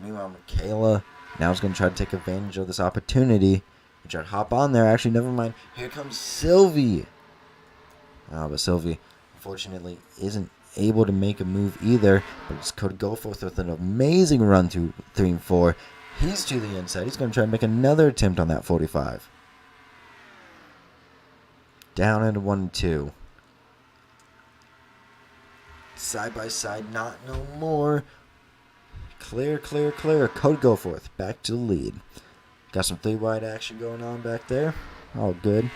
Meanwhile, Michaela now is going to try to take advantage of this opportunity. Try to hop on there. Actually, never mind. Here comes Sylvie. Oh, but Sylvie, unfortunately, isn't able to make a move either. But it's Cody Goforth with an amazing run through 3 and 4. He's to the inside. He's going to try to make another attempt on that 45. Down into 1 and 2. Side by side, not no more. Clear. Cody Goforth back to the lead. Got some 3 wide action going on back there. All good.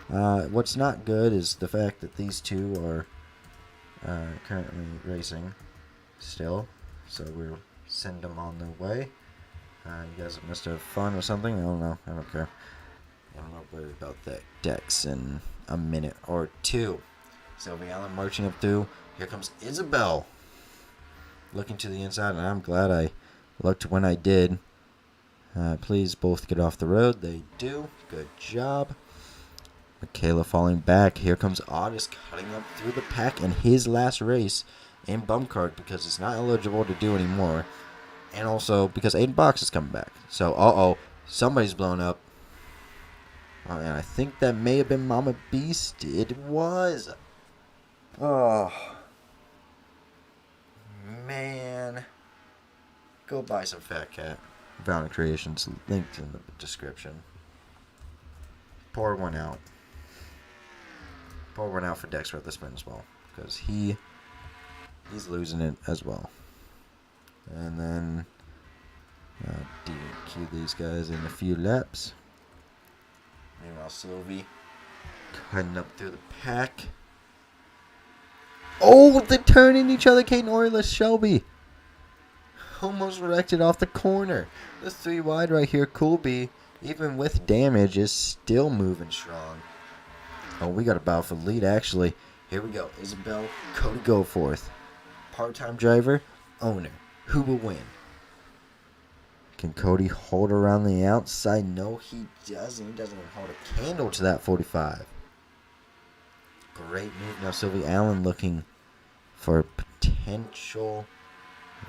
What's not good is the fact that these two are currently racing still. So we'll send them on their way. You guys must have fun or something. I don't know. I don't care. I'm not worried about that. Dex in a minute or 2. Sylvie Allen marching up through. Here comes Isabel. Looking to the inside, and I'm glad I looked when I did. Please both get off the road. They do. Good job. Michaela falling back. Here comes Otis cutting up through the pack in his last race in BUMCAR because it's not eligible to do anymore. And also because Aiden Box is coming back. So, somebody's blown up. And I think that may have been Mama Beast. It was. Oh. Man. Go buy some Fat Cat. Valiant Creations, linked in the description. Pour one out. Pour one out for Dexter at the spin as well. Because he's losing it as well. And then DQ these guys in a few laps. Meanwhile, Sylvie cutting up through the pack. Oh, they're turning each other. Kate Norris, Shelby. Almost wrecked it off the corner. The 3 wide right here, Coolby, even with damage, is still moving strong. Oh, we got a battle for the lead, actually. Here we go. Isabel, Cody Goforth. Part-time driver, owner. Who will win? Can Cody hold around the outside? No, he doesn't. He doesn't even hold a candle to that 45. Great move. Now Sylvie Allen looking for a potential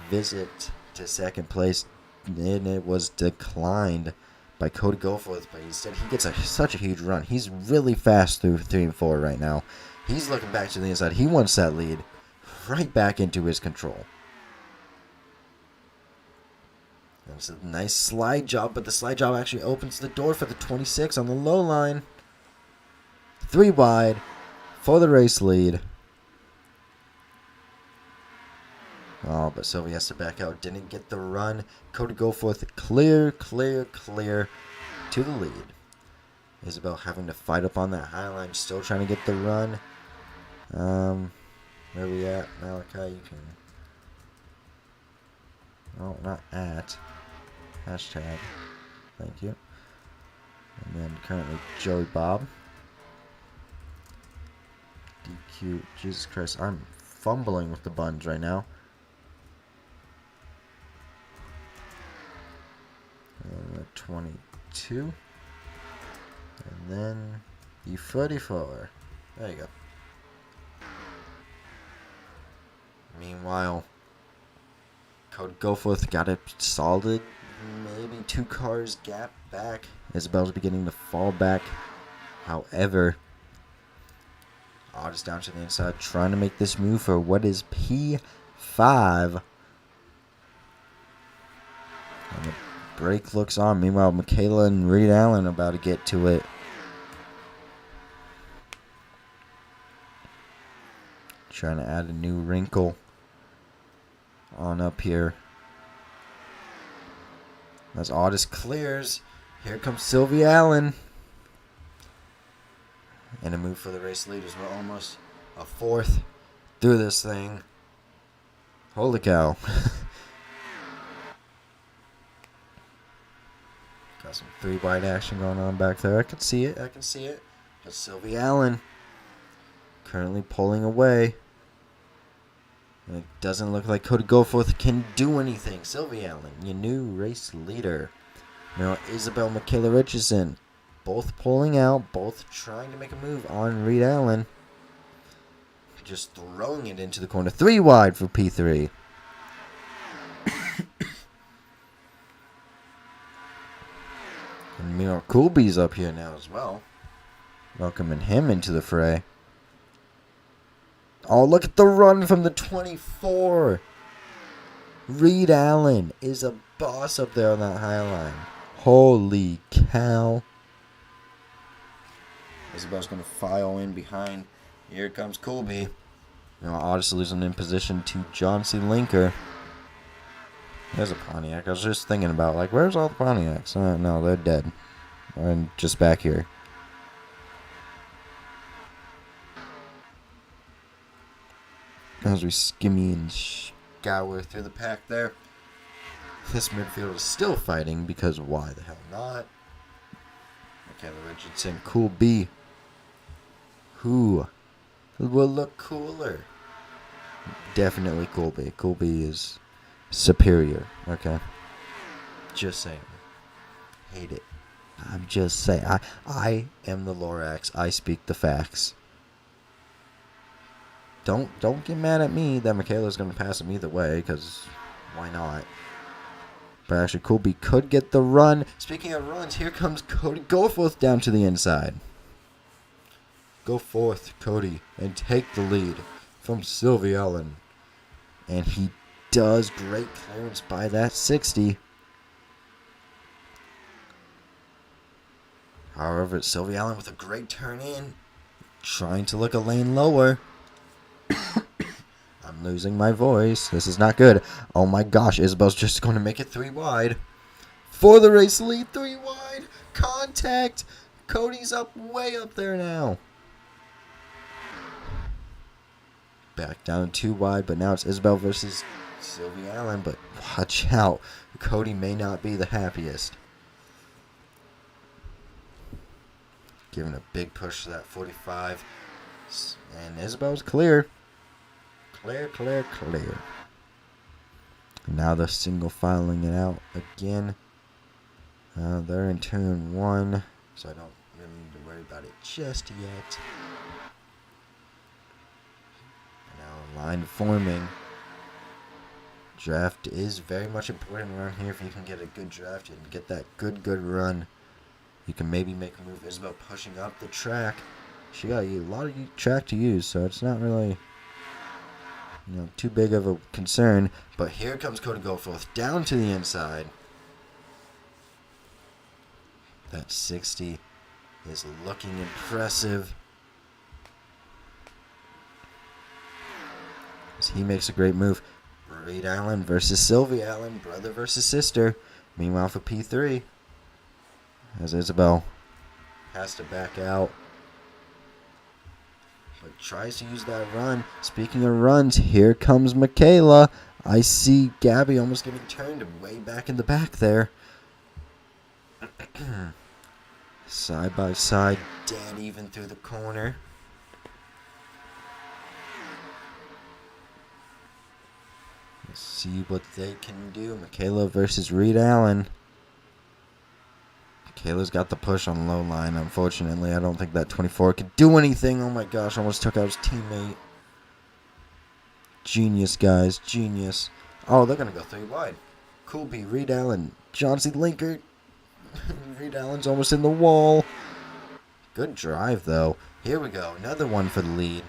visit to second place. And it was declined by Cody Goforth, but instead he gets such a huge run. He's really fast through 3 and 4 right now. He's looking back to the inside. He wants that lead right back into his control. It's a nice slide job, but the slide job actually opens the door for the 26 on the low line. 3 wide for the race lead. Oh, but Sylvie has to back out. Didn't get the run. Cody Goforth clear to the lead. Isabel having to fight up on that high line. Still trying to get the run. Where are we at? Malachi, you can... Oh, not at. Hashtag. Thank you. And then currently Joey Bob. DQ. Jesus Christ, I'm fumbling with the buttons right now. And 22. And then the 44. There you go. Meanwhile, Cody Goforth got a solid, maybe 2 cars gap back. Isabel's beginning to fall back. However, Otis down to the inside, trying to make this move for what is P5. And the brake looks on. Meanwhile, Michaela and Reed Allen are about to get to it. Trying to add a new wrinkle on up here. As Otis clears, here comes Sylvie Allen. And a move for the race leaders. We're almost a 4th through this thing. Holy cow. Got some 3 wide action going on back there. I can see it. But Sylvie Allen currently pulling away. And it doesn't look like Cody Goforth can do anything. Sylvie Allen, your new race leader. Now Isabel, Michaela Richardson, both pulling out, both trying to make a move on Reed Allen. Just throwing it into the corner. 3 wide for P3. And meanwhile, Coolby's up here now as well. Welcoming him into the fray. Oh, look at the run from the 24. Reed Allen is a boss up there on that high line. Holy cow. Isabel's going to file in behind. Here comes Colby. Now Otis losing in position to John C. Linker. There's a Pontiac. I was just thinking about, like, where's all the Pontiacs? No, they're dead. And just back here. As we skimmy and scour through the pack there. This midfield is still fighting because why the hell not? Michaela Richardson, Cool B. Who will look cooler? Definitely Cool B. Cool B is superior, okay? Just saying. Hate it. I'm just saying. I am the Lorax. I speak the facts. Don't get mad at me that Michaela's going to pass him either way, because why not? But actually, Colby could get the run. Speaking of runs, here comes Cody Goforth down to the inside. Go forth, Cody, and take the lead from Sylvie Allen. And he does. Great clearance by that 60. However, it's Sylvie Allen with a great turn in. Trying to look a lane lower. I'm losing my voice. This is not good. Oh my gosh, Isabel's just going to make it 3 wide. For the race lead, 3 wide. Contact. Cody's up way up there now. Back down 2 wide, but now it's Isabel versus Sylvie Allen. But watch out. Cody may not be the happiest. giving a big push to that 45. And Isabel's clear. Clear. Now they're single filing it out again. They're in turn 1, so I don't really need to worry about it just yet. Now line forming. Draft is very much important around here. If you can get a good draft and get that good run, you can maybe make a move. Isabel pushing up the track. She got a lot of track to use, so it's not really too big of a concern. But here comes Cody Goforth down to the inside. That 60 is looking impressive. As he makes a great move. Reed Allen versus Sylvie Allen, brother versus sister. Meanwhile for P3, as Isabel has to back out, but tries to use that run. Speaking of runs, here comes Michaela. I see Gabby almost getting turned way back in the back there. Side by side, dead even through the corner. Let's see what they can do. Michaela versus Reed Allen. Michaela's got the push on low line. Unfortunately, I don't think that 24 could do anything. Oh my gosh, almost took out his teammate. Genius, guys. Genius. Oh, they're going to go 3 wide. Cool B, Reed Allen. Johnsy Linkert. Reed Allen's almost in the wall. Good drive, though. Here we go. Another one for the lead.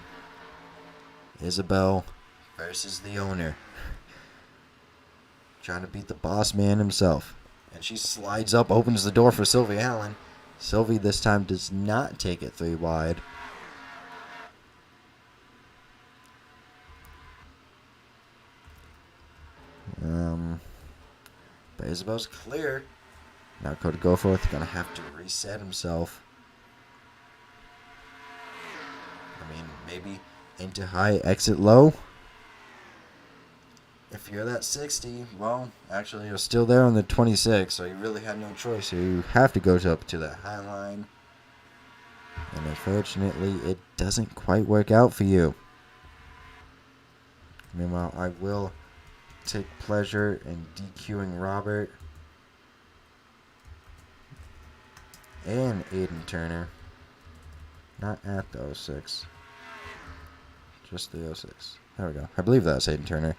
Isabel versus the owner. Trying to beat the boss man himself. And she slides up, opens the door for Sylvie Allen. Sylvie this time does not take it 3 wide. But Isabel's clear. Now Cody Goforth gonna have to reset himself. I mean, maybe into high, exit low. If you're that 60, well, actually you're still there on the 26, so you really had no choice. You have to go up to that high line. And unfortunately, it doesn't quite work out for you. Meanwhile, I will take pleasure in DQing Robert and Aiden Turner. Not at the 06. Just the 06. There we go. I believe that's Aiden Turner.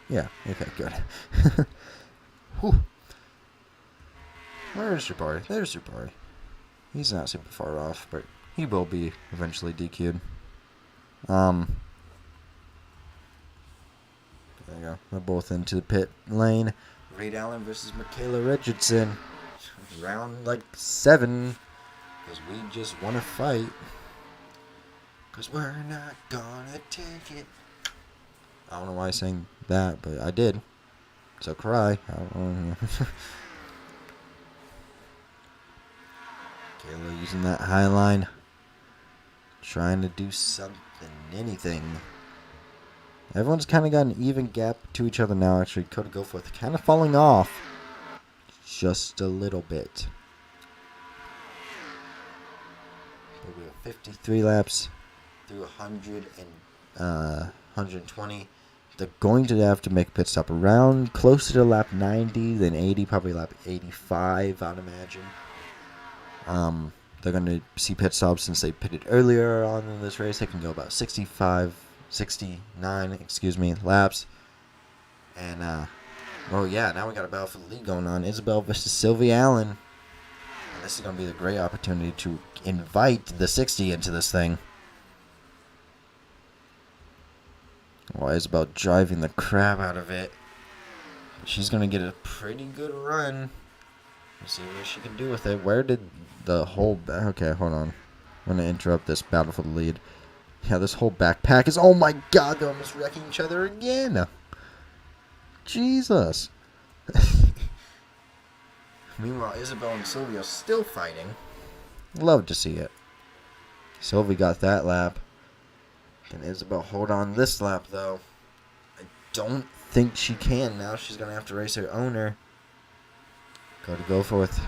Yeah, okay, good. Whew. Where's Jabari? There's Jabari. He's not super far off, but he will be eventually DQ'd. There you go. They're both into the pit lane. Reed Allen versus Michaela Richardson. Round like 7. Because we just want to fight. Because we're not gonna take it. I don't know why I sang that, but I did. So cry. I don't know. Kayla using that high line. Trying to do something, anything. Everyone's kind of got an even gap to each other now, actually. Cody Goforth kind of falling off. Just a little bit. But we have 53 laps through 120. They're going to have to make a pit stop around closer to lap 90 than 80, probably lap 85, I'd imagine. They're going to see pit stops since they pitted earlier on in this race. They can go about 69, laps. And, oh yeah, now we got a battle for the lead going on. Isabel versus Sylvie Allen. And this is going to be the great opportunity to invite the 60 into this thing. Well, Isabel driving the crap out of it. She's going to get a pretty good run. Let's see what she can do with it. Where did the whole... Okay, hold on. I'm going to interrupt this battle for the lead. Yeah, this whole backpack is... Oh my god, they're almost wrecking each other again. Jesus. Meanwhile, Isabel and Sylvie are still fighting. Love to see it. Sylvie got that lap. Can Isabel hold on this lap, though? I don't think she can now. She's going to have to race her owner. Got to go forth.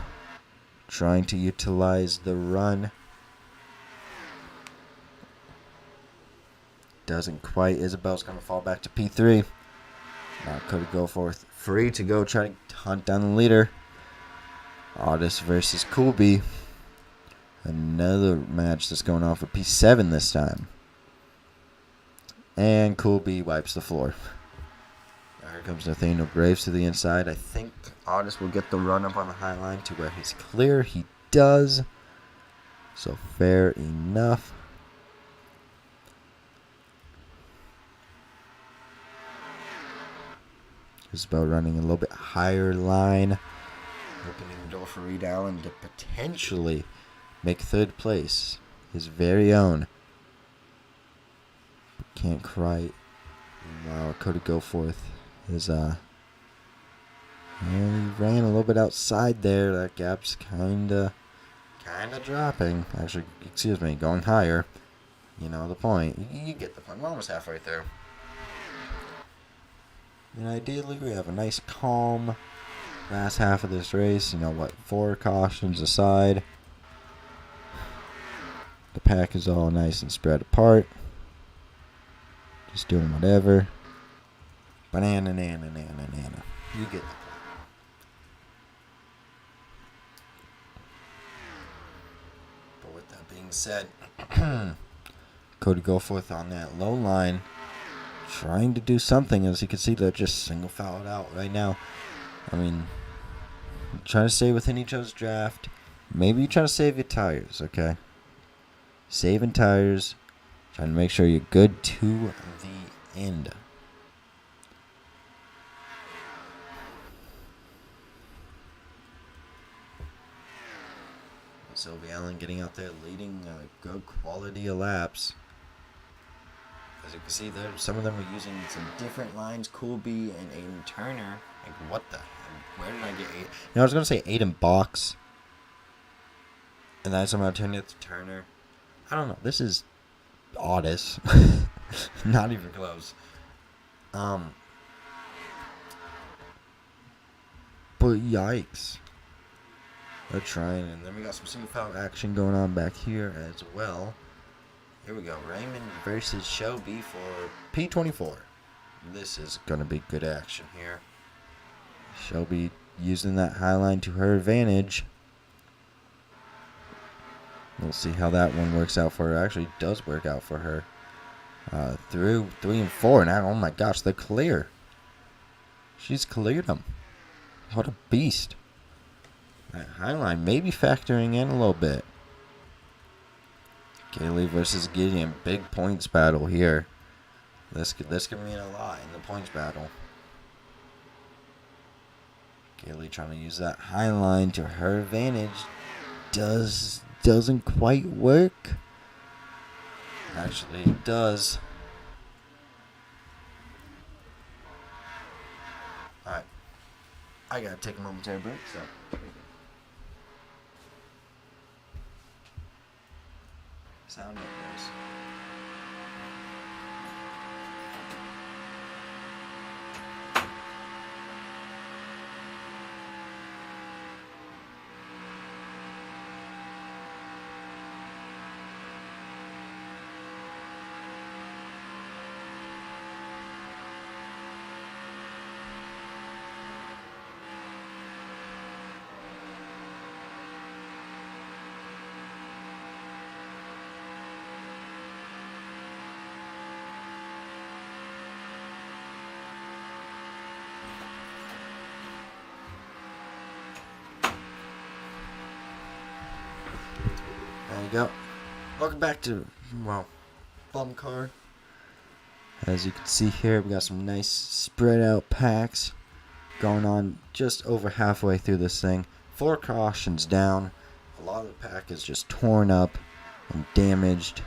Trying to utilize the run. Doesn't quite. Isabel's going to fall back to P3. Now Cody Goforth free to go try to hunt down the leader. Otis versus Coolby. Another match that's going on for P7 this time. And Coolby wipes the floor. Here comes Nathaniel Graves to the inside. I think Otis will get the run up on the high line to where he's clear. He does. So fair enough. Isabel running a little bit higher line. Opening the door for Reed Allen to potentially make third place. His very own. But can't quite. Wow, Cody Goforth is he ran a little bit outside there. That gap's kinda dropping. Actually, excuse me, going higher. You know the point. You get the point. We're almost halfway through. And ideally, we have a nice, calm last half of this race. You know what? 4 cautions aside. The pack is all nice and spread apart. Just doing whatever. Banana. You get the point. But with that being said, Cody Goforth on that low line. Trying to do something. As you can see, they're just single fouled out right now. I mean, trying to stay within each other's draft. Maybe you try to save your tires, okay? Saving tires. Trying to make sure you're good to the end. Sylvie Allen getting out there leading a good quality of laps. As you can see there, some of them are using some different lines. Coolby and Aiden Turner. Like, what the hell? Where did I get Aiden? I was going to say Aiden Box. And then somehow turned it to Turner. I don't know. This is Otis. Not even close. But yikes. They're trying. And then we got some single foul action going on back here as well. Here we go. Raymond versus Shelby for P24. This is going to be good action here. Shelby using that high line to her advantage. We'll see how that one works out for her. Actually, it does work out for her. Through 3 and 4. Now, oh my gosh, they're clear. She's cleared them. What a beast. That high line may be factoring in a little bit. Kaylee versus Gideon. Big points battle here. This could mean a lot in the points battle. Kaylee trying to use that high line to her advantage. Doesn't quite work. Actually, it does. Alright. I gotta take a momentary break, so. Sound it, guys. There you go. Welcome back to, BUMCAR. As you can see here, we got some nice spread out packs going on just over halfway through this thing. 4 cautions down. A lot of the pack is just torn up and damaged,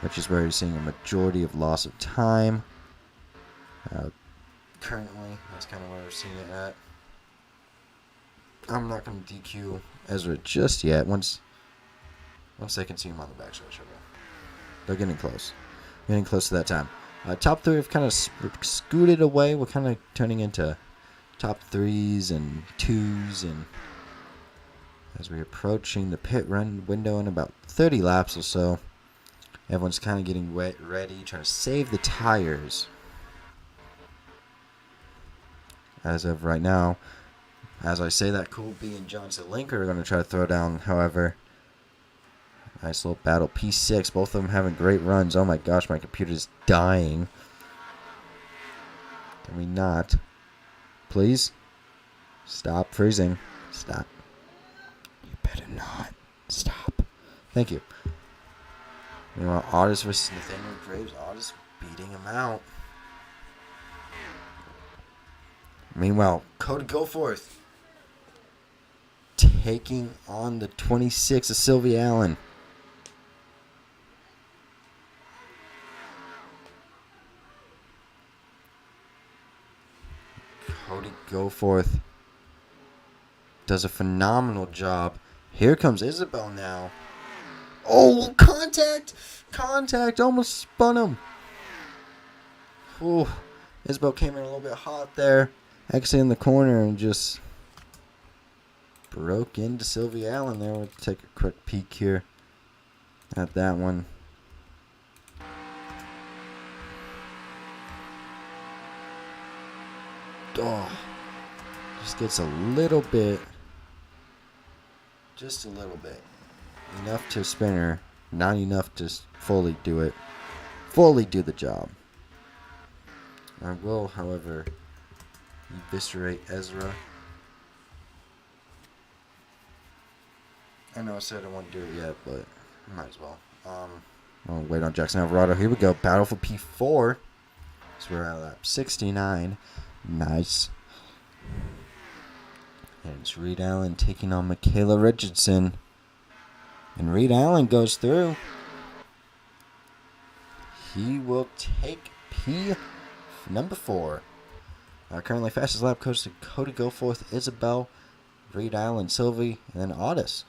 which is where you're seeing a majority of loss of time. Currently, that's kind of where we're seeing it at. I'm not going to DQ Ezra just yet. Once they can see him on the back, so they're getting close. Getting close to that time. Top 3 have kind of scooted away. We're kind of turning into top 3s and 2s, and as we're approaching the pit run window in about 30 laps or so. Everyone's kind of getting ready, trying to save the tires. As of right now, as I say that, Cool B and Johnson Linker are going to try to throw down, however. Nice little battle. P6, both of them having great runs. Oh my gosh, my computer's dying. Can we not? Please? Stop freezing. Stop. You better not. Stop. Thank you. Meanwhile, Otis versus Nathaniel Graves. Otis beating him out. Meanwhile, Cody Goforth taking on the 26 of Sylvia Allen. Cody Goforth does a phenomenal job. Here comes Isabel now. Oh, contact! Contact! Almost spun him. Ooh, Isabel came in a little bit hot there. Actually in the corner and just broke into Sylvia Allen there. We'll take a quick peek here at that one. Oh, just gets a little bit. Just a little bit. Enough to spin her. Not enough to fully do it. Fully do the job. I will, however, eviscerate Ezra. I know I said I won't do it yet, but I might as well. I'll wait on Jackson Alvarado. Here we go. Battle for P4. So we're at lap 69. Nice. And it's Reed Allen taking on Michaela Richardson. And Reed Allen goes through. He will take P number 4. Currently fastest lap goes to Cody Goforth, Isabel, Reed Allen, Sylvie, and then Otis.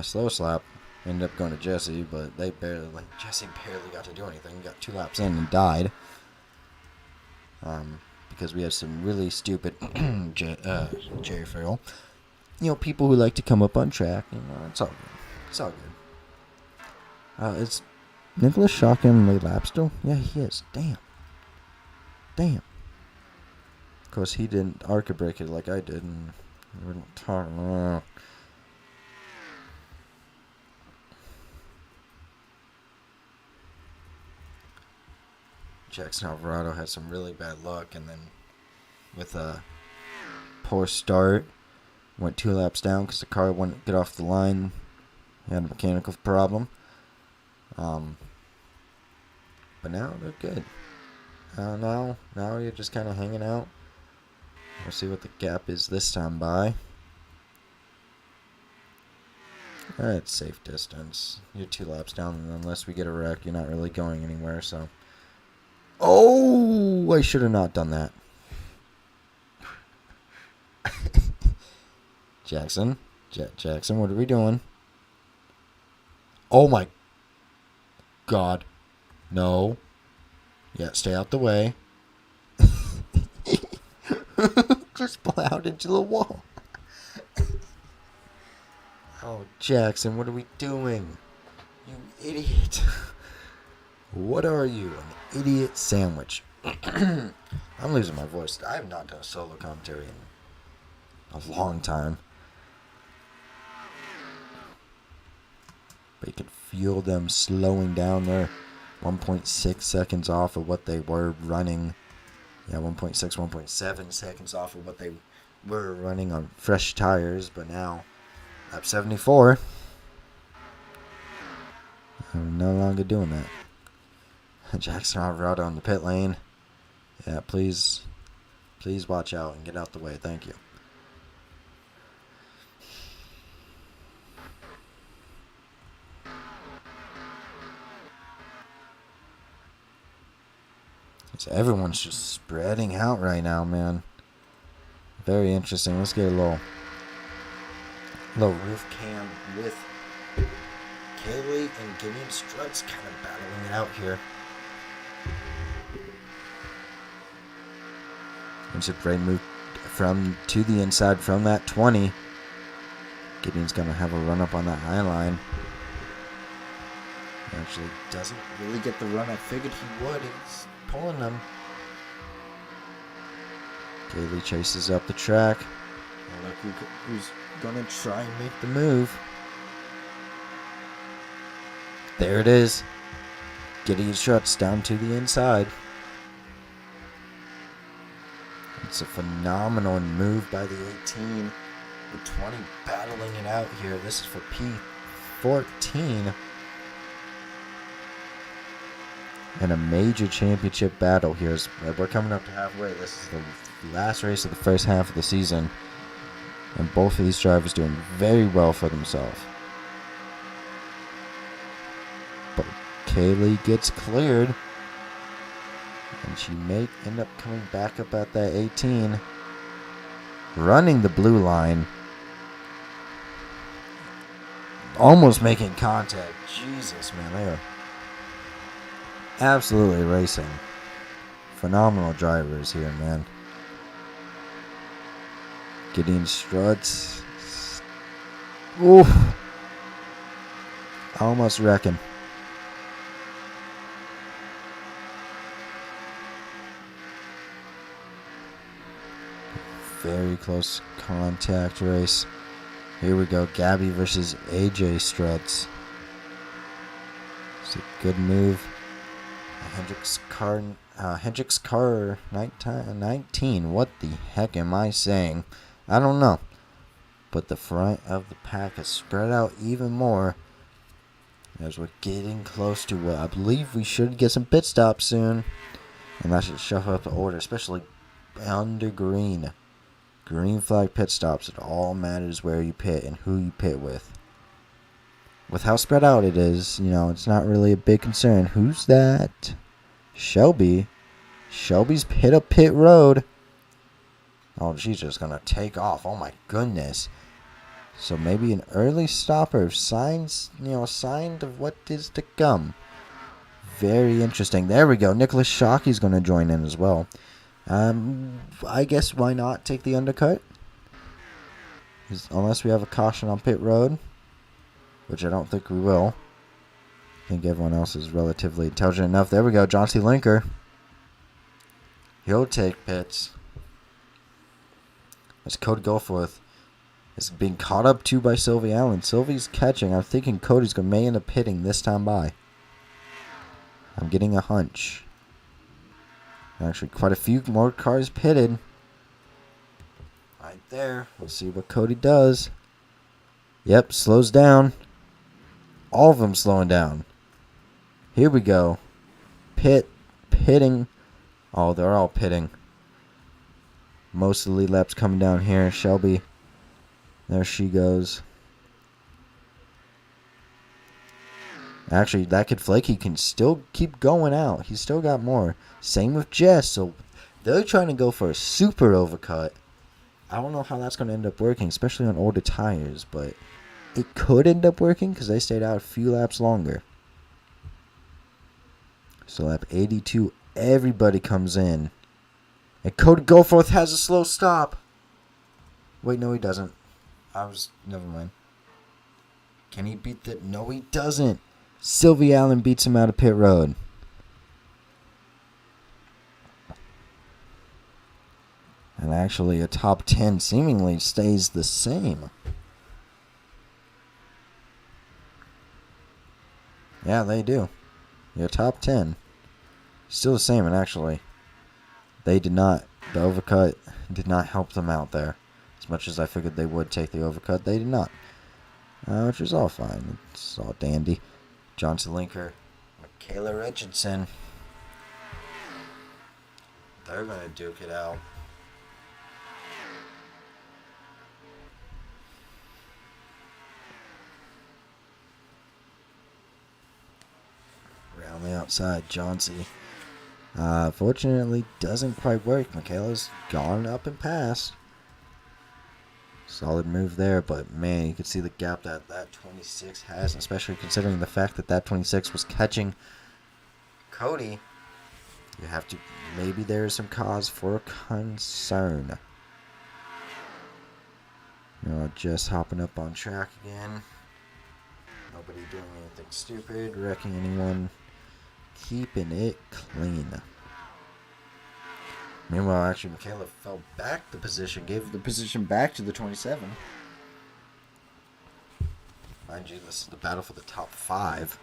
Slowest lap ended up going to Jesse, but Jesse barely got to do anything. He got 2 laps in and died. Because we have some really stupid Jerry Farrell. People who like to come up on track. It's all good. It's all good. Is Nicholas Shock in late lap still? Yeah, he is. Damn. Of course, he didn't arc break it like I did, and we don't talk. Jackson Alvarado had some really bad luck, and then with a poor start, went 2 laps down because the car wouldn't get off the line. He had a mechanical problem. But now they're good. Now you're just kind of hanging out. We'll see what the gap is this time by. It's safe distance. You're 2 laps down, and unless we get a wreck, you're not really going anywhere, so. Oh, I should have not done that. Jackson, what are we doing? Oh my God. No. Yeah, stay out the way. Just plowed into the wall. Oh, Jackson, what are we doing? You idiot. What are you? An idiot sandwich. I'm losing my voice. I have not done a solo commentary in a long time. But you can feel them slowing down there. 1.6 seconds off of what they were running. Yeah, 1.6, 1.7 seconds off of what they were running on fresh tires. But now, lap 74. I'm no longer doing that. Jackson Alvarado in the pit lane. Yeah, please watch out and get out the way. Thank you. So everyone's just spreading out right now, man. Very interesting. Let's get a little roof cam with Kaylee and Gideon Struts kind of battling it out here. It's a great move to the inside from that 20. Gideon's going to have a run up on that high line. Actually doesn't really get the run I figured he would. He's pulling them. Kaylee chases up the track. And look who's gonna try and make the move. There it is. Gideon Struts down to the inside. It's a phenomenal move by the 18. The 20 battling it out here. This is for P14. And a major championship battle here. We're coming up to halfway. This is the last race of the first half of the season. And both of these drivers doing very well for themselves. But Kaylee gets cleared. And she may end up coming back up at that 18. Running the blue line. Almost making contact. Jesus, man. They are absolutely racing. Phenomenal drivers here, man. Gideon Struts. Oof. Almost wrecking. Very close contact race. Here we go. Gabby versus AJ Struts. It's a good move. Hendricks Car 19. What the heck am I saying? I don't know. But the front of the pack is spread out even more as we're getting close to what I believe we should get some pit stops soon. And that should shuffle up the order, especially under green. Green flag pit stops. It all matters where you pit and who you pit with. With how spread out it is, it's not really a big concern. Who's that? Shelby. Shelby's hit up pit road. Oh, she's just going to take off. Oh, my goodness. So maybe an early stopper. Signs, sign of what is to come. Very interesting. There we go. Nicholas Shockey's going to join in as well. I guess why not take the undercut? Unless we have a caution on pit road. Which I don't think we will. I think everyone else is relatively intelligent enough. There we go. John C. Linker. He'll take pits. As Cody Goforth is being caught up to by Sylvie Allen. Sylvie's catching. I'm thinking Cody's going to may end up pitting this time by. I'm getting a hunch. Actually, quite a few more cars pitted. Right there. We'll see what Cody does. Yep, slows down. All of them slowing down. Here we go. Pitting. Oh, they're all pitting. Most of the lead laps coming down here. Shelby. There she goes. Actually, that Kid Flaky can still keep going out. He's still got more. Same with Jess. So they're trying to go for a super overcut. I don't know how that's going to end up working, especially on older tires, but it could end up working because they stayed out a few laps longer. So lap 82, everybody comes in. And Cody Goforth has a slow stop. Wait, no he doesn't. Never mind. Can he beat that? No he doesn't. Sylvie Allen beats him out of pit road. And actually a top 10 seemingly stays the same. Yeah, they do. Your top 10. Still the same, and actually, the overcut did not help them out there. As much as I figured they would take the overcut, they did not. Which is all fine. It's all dandy. Johnson Linker, Michaela Richardson. They're going to duke it out. Around the outside, Johnsy. Fortunately, doesn't quite work. Michaela's gone up and past. Solid move there, but man, you can see the gap that 26 has, especially considering the fact that 26 was catching Cody. You have to, maybe there is some cause for concern. Just hopping up on track again. Nobody doing anything stupid, wrecking anyone. Keeping it clean. Meanwhile, actually, Michaela fell back the position, gave the position back to the 27. Mind you, this is the battle for the top 5.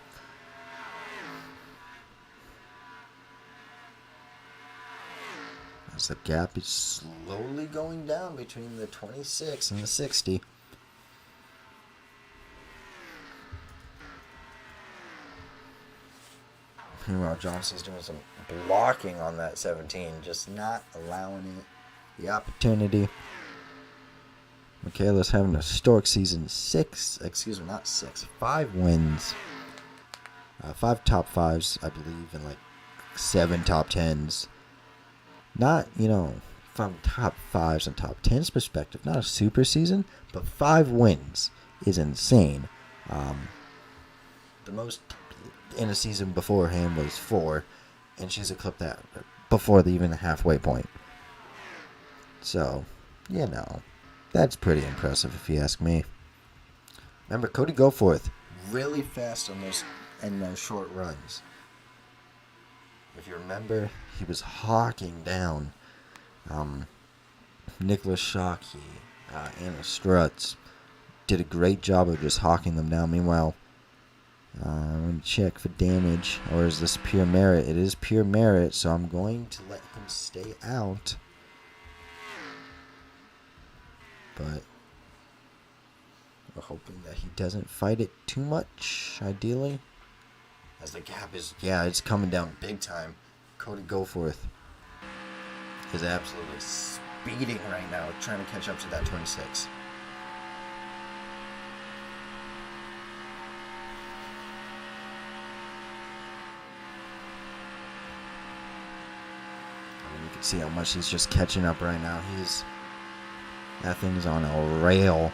As the gap is slowly going down between the 26 and the 60. Meanwhile, Johnson's doing some blocking on that 17, just not allowing it the opportunity. Michaela's having a historic season. 5 wins. 5 top 5s, I believe, and like 7 top 10s. Not, from top 5s and top 10s perspective, not a super season, but 5 wins is insane. The most in a season beforehand was 4, and she's eclipsed that before even the halfway point. So, that's pretty impressive if you ask me. Remember, Cody Goforth, really fast on those short runs. If you remember, he was hawking down Nicholas Shockey, Anna Strutz. Did a great job of just hawking them down. Meanwhile, let me check for damage. Or is this pure merit? It is pure merit, so I'm going to let him stay out. But we're hoping that he doesn't fight it too much, ideally. As the gap is, it's coming down big time. Cody Goforth is absolutely speeding right now, trying to catch up to that 26. You can see how much he's just catching up right now. That thing's on a rail.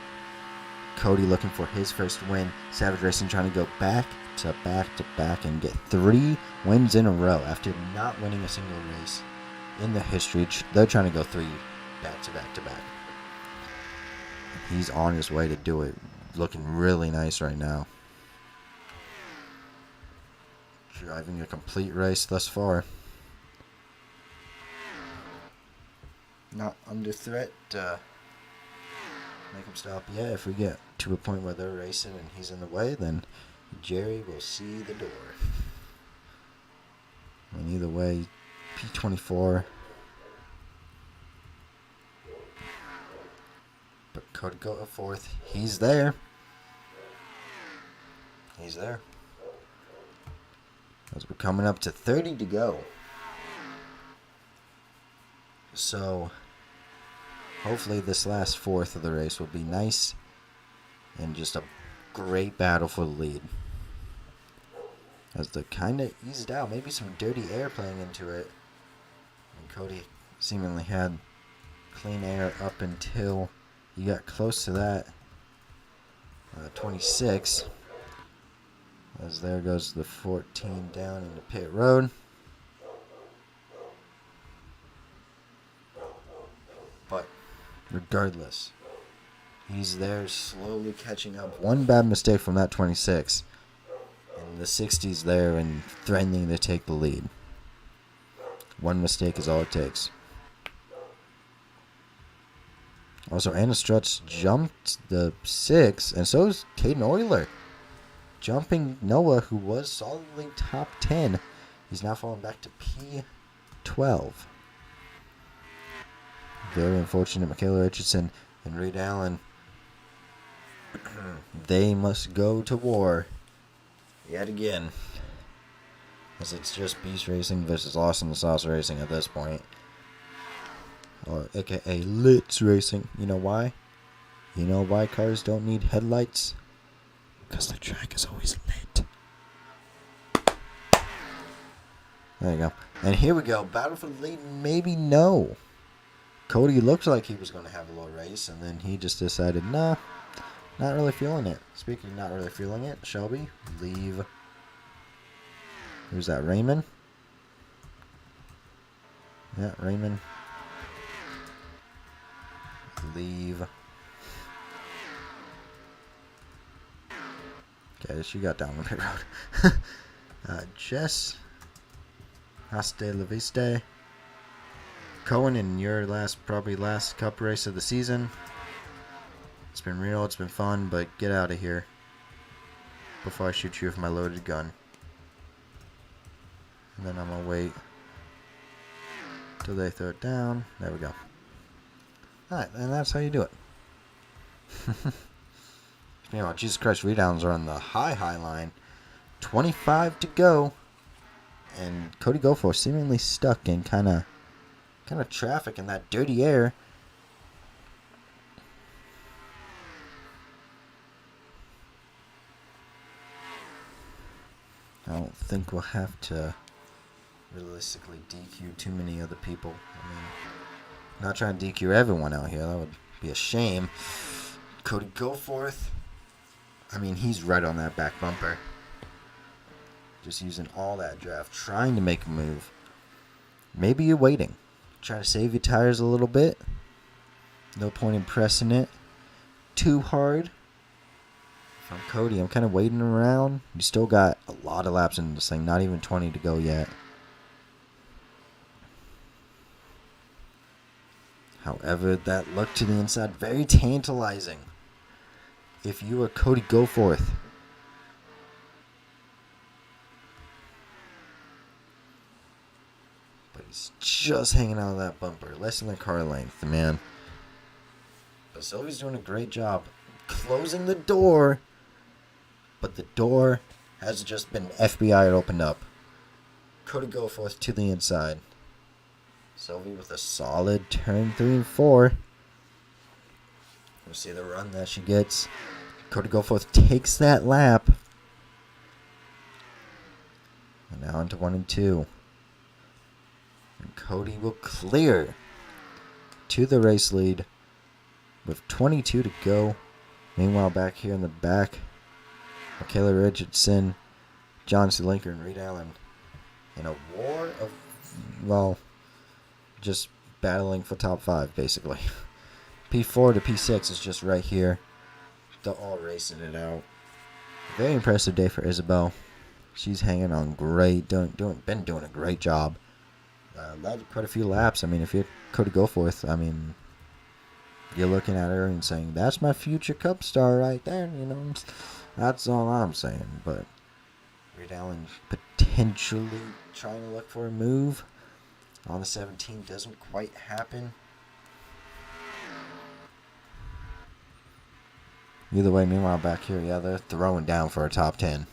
Cody looking for his first win. Savage Racing trying to go back to back and get 3 wins in a row after not winning a single race in the history. They're trying to go 3 back to back. He's on his way to do it. Looking really nice right now. Driving a complete race thus far. Not under threat. Make him stop. If we get to a point where they're racing and he's in the way, then Jerry will see the door. And either way, P24. But Cody Goforth, he's there. As we're coming up to 30 to go. So hopefully this last fourth of the race will be nice and just a great battle for the lead. As they're kind of eased out, maybe some dirty air playing into it. And Cody seemingly had clean air up until he got close to that 26. As there goes the 14 down into pit road. But regardless, he's there slowly catching up. One bad mistake from that 26. And the 60's there and threatening to take the lead. One mistake is all it takes. Also, Anna Strutz jumped the 6, and so is Caden Euler. Jumping Noah, who was solidly top 10. He's now falling back to P12. Very unfortunate. Michaela Richardson and Reed Allen. They must go to war yet again. As it's just Beast Racing versus Lost in the Sauce Racing at this point. Or aka Litz Racing. You know why? You know why cars don't need headlights? Because the track is always lit. There you go. And here we go. Battle for the lead. Maybe no. Cody looked like he was going to have a little race, and then he just decided, nah, not really feeling it. Speaking of not really feeling it, Shelby, leave. Who's that, Raymond? Yeah, Raymond. Leave. Okay, she got down the pit road. Jess. Hasta la vista. Cohen, in your probably last cup race of the season. It's been real, it's been fun, but get out of here before I shoot you with my loaded gun. And then I'm gonna wait till they throw it down. There we go. Alright, and that's how you do it. Jesus Christ, redowns are on the high line. 25 to go. And Cody Goforth seemingly stuck in kind of traffic in that dirty air. I don't think we'll have to realistically DQ too many other people. I mean, not trying to DQ everyone out here. That would be a shame. Cody Goforth. I mean, he's right on that back bumper. Just using all that draft, trying to make a move. Maybe you're waiting. Try to save your tires a little bit. No point in pressing it too hard. If I'm Cody, I'm kind of waiting around. You still got a lot of laps in this thing. Not even 20 to go yet. However, that look to the inside, very tantalizing. If you are Cody Goforth. But he's just hanging out of that bumper. Less than the car length, man. But Sylvie's doing a great job closing the door. But the door has just been FBI'd opened up. Cody Goforth to the inside. Sylvie with a solid turn 3 and 4. We'll see the run that she gets. Cody Goforth takes that lap. And now into 1 and 2. And Cody will clear to the race lead with 22 to go. Meanwhile, back here in the back, Michaela Richardson, John C. Linker, and Reed Allen in a war of, well, just battling for top 5, basically. P4 to P6 is just right here. They're all racing it out. Very impressive day for Isabel. She's hanging on great. Been doing a great job. Led quite a few laps. I mean, if you're Cody Goforth, I mean, you're looking at her and saying, that's my future Cup star right there. You know, that's all I'm saying. But Reed Allen potentially trying to look for a move on the 17 doesn't quite happen. Either way, meanwhile, back here, yeah, they're throwing down for a top 10.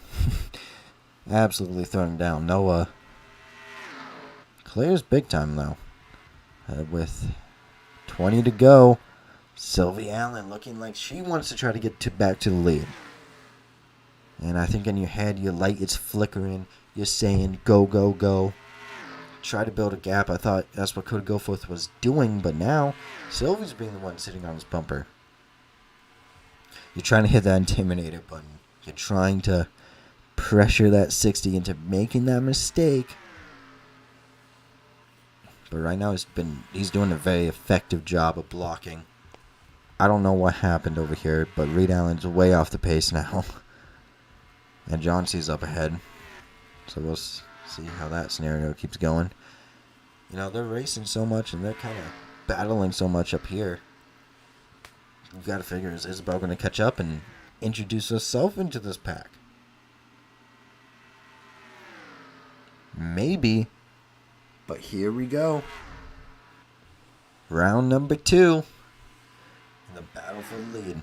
Absolutely throwing down. Noah clears big time, though. With 20 to go, Sylvie Allen looking like she wants to try to get back to the lead. And I think in your head, your light is flickering. You're saying, go, go, go. Try to build a gap. I thought that's what Cody Goforth was doing, but now Sylvie's being the one sitting on his bumper. You're trying to hit that Intimidator button. You're trying to pressure that 60 into making that mistake. But right now he's doing a very effective job of blocking. I don't know what happened over here, but Reed Allen's way off the pace now. And John C's up ahead. So we'll see how that scenario keeps going. You know, they're racing so much and they're kind of battling so much up here. You've got to figure, is Isabel going to catch up and introduce herself into this pack? Maybe. But here we go. Round number 2. In the battle for the lead.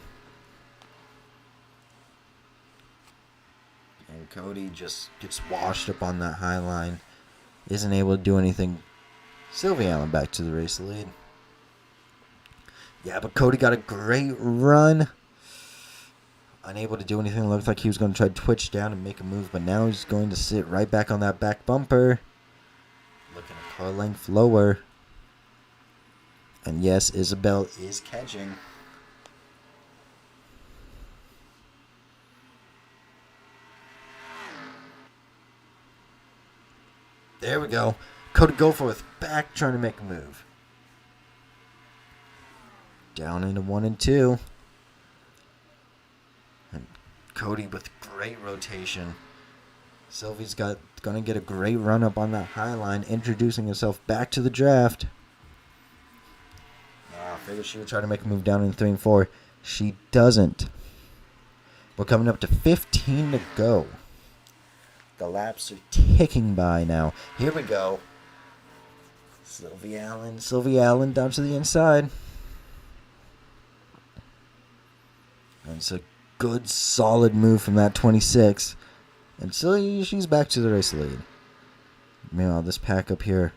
And Cody just gets washed up on that high line. Isn't able to do anything. Sylvie Allen back to the race lead. Yeah, but Cody got a great run. Unable to do anything. Looked like he was going to try to twitch down and make a move, but now he's going to sit right back on that back bumper. Looking a car length lower. And yes, Isabel is catching. There we go. Cody Goforth back trying to make a move. Down into 1 and 2. And Cody with great rotation. Sylvie's gonna get a great run up on that high line, introducing herself back to the draft. I figured she would try to make a move down in 3 and 4. She doesn't. We're coming up to 15 to go. The laps are ticking by now. Here we go. Sylvie Allen down to the inside. And it's a good, solid move from that 26. And so she's back to the race lead. Meanwhile, this pack up here,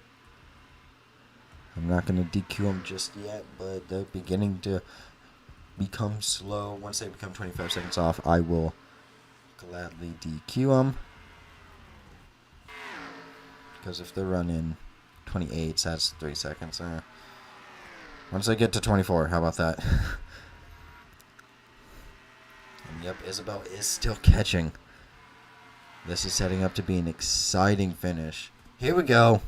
I'm not going to DQ them just yet, but they're beginning to become slow. Once they become 25 seconds off, I will gladly DQ them. Because if they're running 28, that's 3 seconds. Once I get to 24, how about that? And yep, Isabel is still catching. This is setting up to be an exciting finish. Here we go.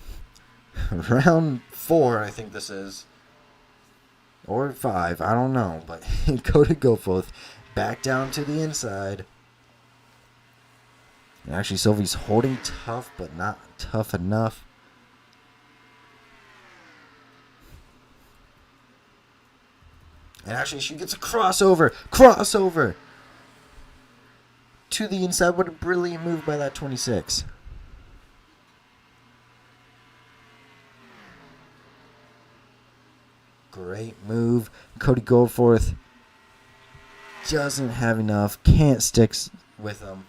Round 4, I think this is. Or 5, I don't know. But go to Goforth. Back down to the inside. And actually, Sylvie's holding tough, but not tough enough. And actually, she gets a crossover. Crossover! To the inside. What a brilliant move by that 26. Great move. Cody Goforth doesn't have enough. Can't stick with him.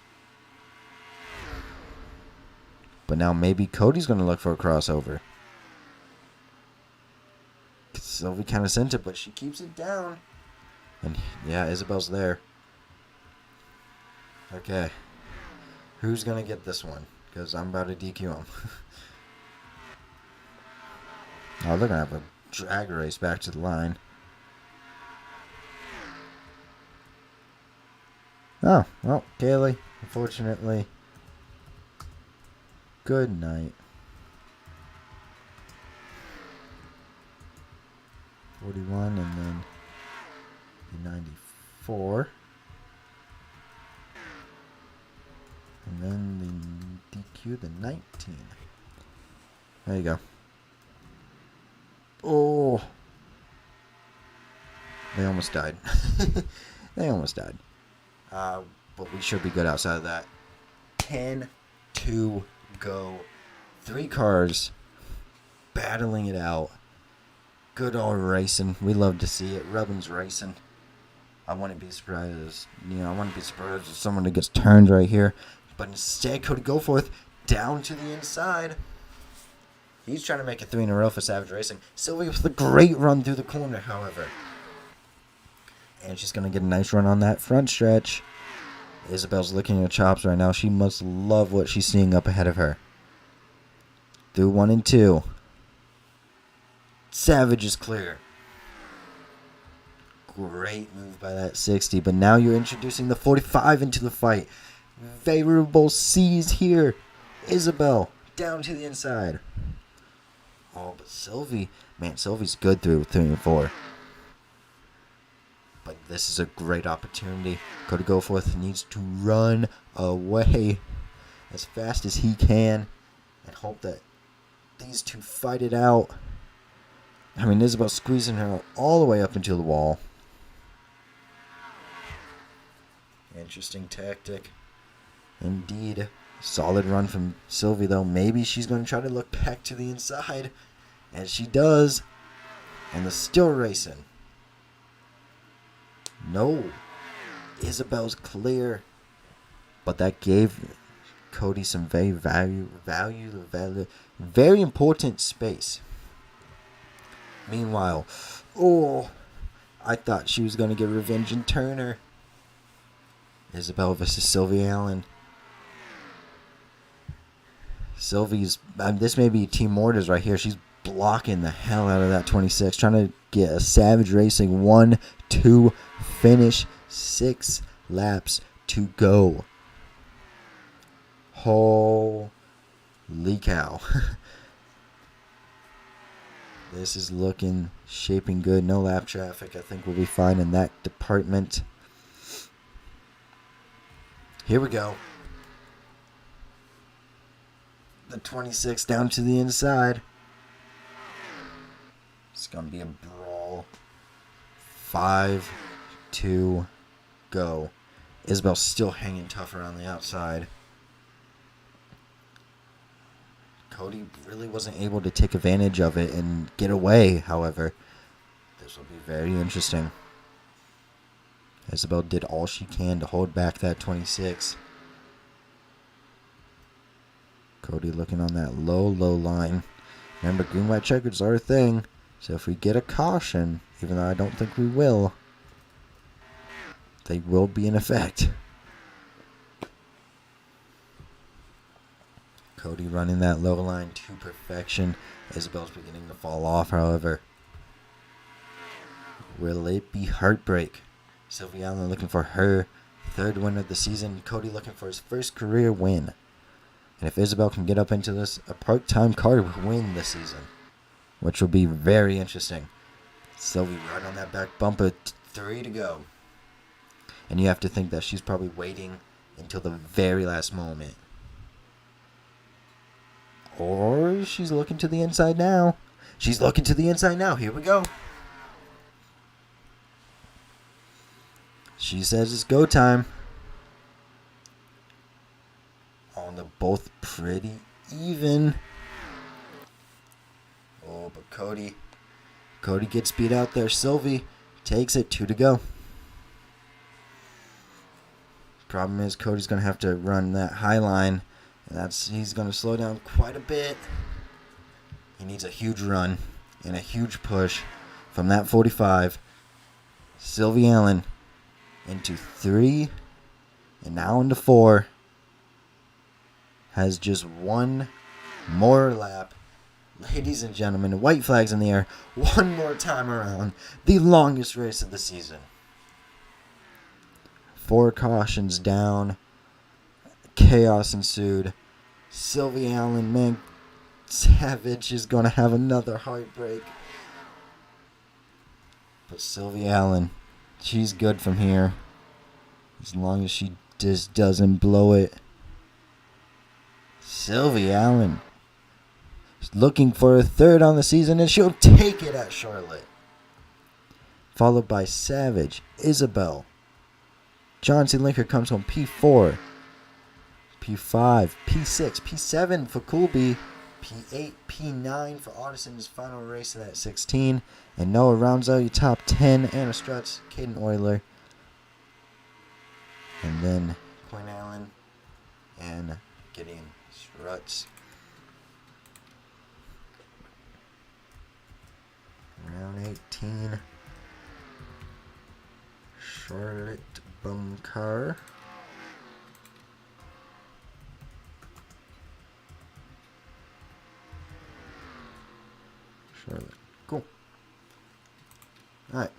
But now maybe Cody's going to look for a crossover. Sylvie kind of sent it, but she keeps it down. And yeah, Isabel's there. Okay. Who's going to get this one? Because I'm about to DQ him. Oh, they're going to have a drag race back to the line. Oh, well, Kaylee, unfortunately. Good night. 41 and then the 94. And then the DQ, the 19. There you go. Oh. They almost died. They almost died. But we should be good outside of that. 10 to go. 3 cars battling it out. Good old racing. We love to see it. Rubbin's racing. I wouldn't be surprised. I wouldn't be surprised if someone gets turned right here. But instead, Cody Goforth down to the inside. He's trying to make it 3 in a row for Savage Racing. Sylvie with a great run through the corner, however. And she's going to get a nice run on that front stretch. Isabel's licking her chops right now. She must love what she's seeing up ahead of her. Through 1 and 2. Savage is clear. Great move by that 60. But now you're introducing the 45 into the fight. Favorable C's here. Isabel down to the inside. Oh, but Sylvie. Man, Sylvie's good through 3 and 4. But this is a great opportunity. Cody Goforth needs to run away as fast as he can and hope that these two fight it out. I mean, Isabel's squeezing her all the way up into the wall. Interesting tactic. Indeed. Solid run from Sylvie, though. Maybe she's going to try to look back to the inside. And she does. And they're still racing. No. Isabel's clear. But that gave Cody some very very important space. Meanwhile, I thought she was going to get revenge and turn her. Isabel versus Sylvie Allen. Sylvie's, this may be Team Mortars right here. She's blocking the hell out of that 26. Trying to get a Savage Racing 1-2 finish. 6 laps to go. Holy cow. This is shaping good. No lap traffic. I think we'll be fine in that department. Here we go. The 26 down to the inside. It's going to be a brawl. 5, 2, go. Isabel's still hanging tough around the outside. Cody really wasn't able to take advantage of it and get away, however. This will be very interesting. Isabel did all she can to hold back that 26. Cody looking on that low line. Remember, green, white checkers are a thing. So if we get a caution, even though I don't think we will, they will be in effect. Cody running that low line to perfection. Isabel's beginning to fall off, however. Will it be heartbreak? Sylvie Allen looking for her third win of the season. Cody looking for his first career win. And if Isabel can get up into this, a part-time car will win this season, which will be very interesting. Sylvie right on that back bumper, 3 to go. And you have to think that she's probably waiting until the very last moment. Or she's looking to the inside now. She's looking to the inside now. Here we go. She says it's go time. Oh, they're both pretty even. Oh, but Cody gets beat out there. Sylvie takes it, 2 to go. Problem is Cody's going to have to run that high line. And he's going to slow down quite a bit. He needs a huge run and a huge push from that 45. Sylvie Allen into 3 and now into 4. Has just one more lap. Ladies and gentlemen, white flags in the air. One more time around. The longest race of the season. 4 cautions down. Chaos ensued. Sylvie Allen, man, Savage is going to have another heartbreak. But Sylvie Allen, she's good from here. As long as she just doesn't blow it. Sylvie Allen is looking for a third on the season, and she'll take it at Charlotte. Followed by Savage, Isabel. John C. Linker comes home P4. P5, P6, P7 for Coolby, P8, P9 for Audison's final race of that 16. And Noah rounds out your top 10. Anna Struts, Caden Euler. And then Quinn Allen and Gideon Struts. Round 18. Charlotte BUMCAR. Charlotte. Cool. Alright.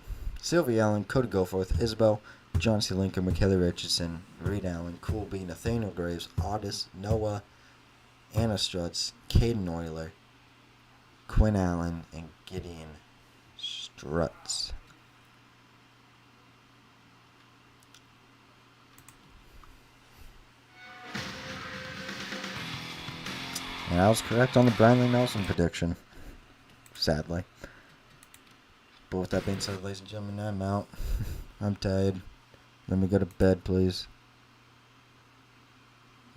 Sylvie Allen, Cody Goforth, Isabel, John C. Lincoln, Michaela Richardson, Reed Allen, Coolby, Nathaniel Graves, Audis, Noah, Anna Struts, Caden Euler, Quinn Allen, and Gideon Struts. And I was correct on the Brandon Nelson prediction. Sadly. But with that being said, ladies and gentlemen, I'm out. I'm tired. Let me go to bed, please.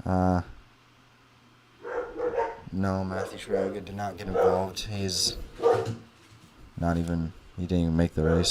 No, Matthew Schrager did not get involved. He didn't even make the race.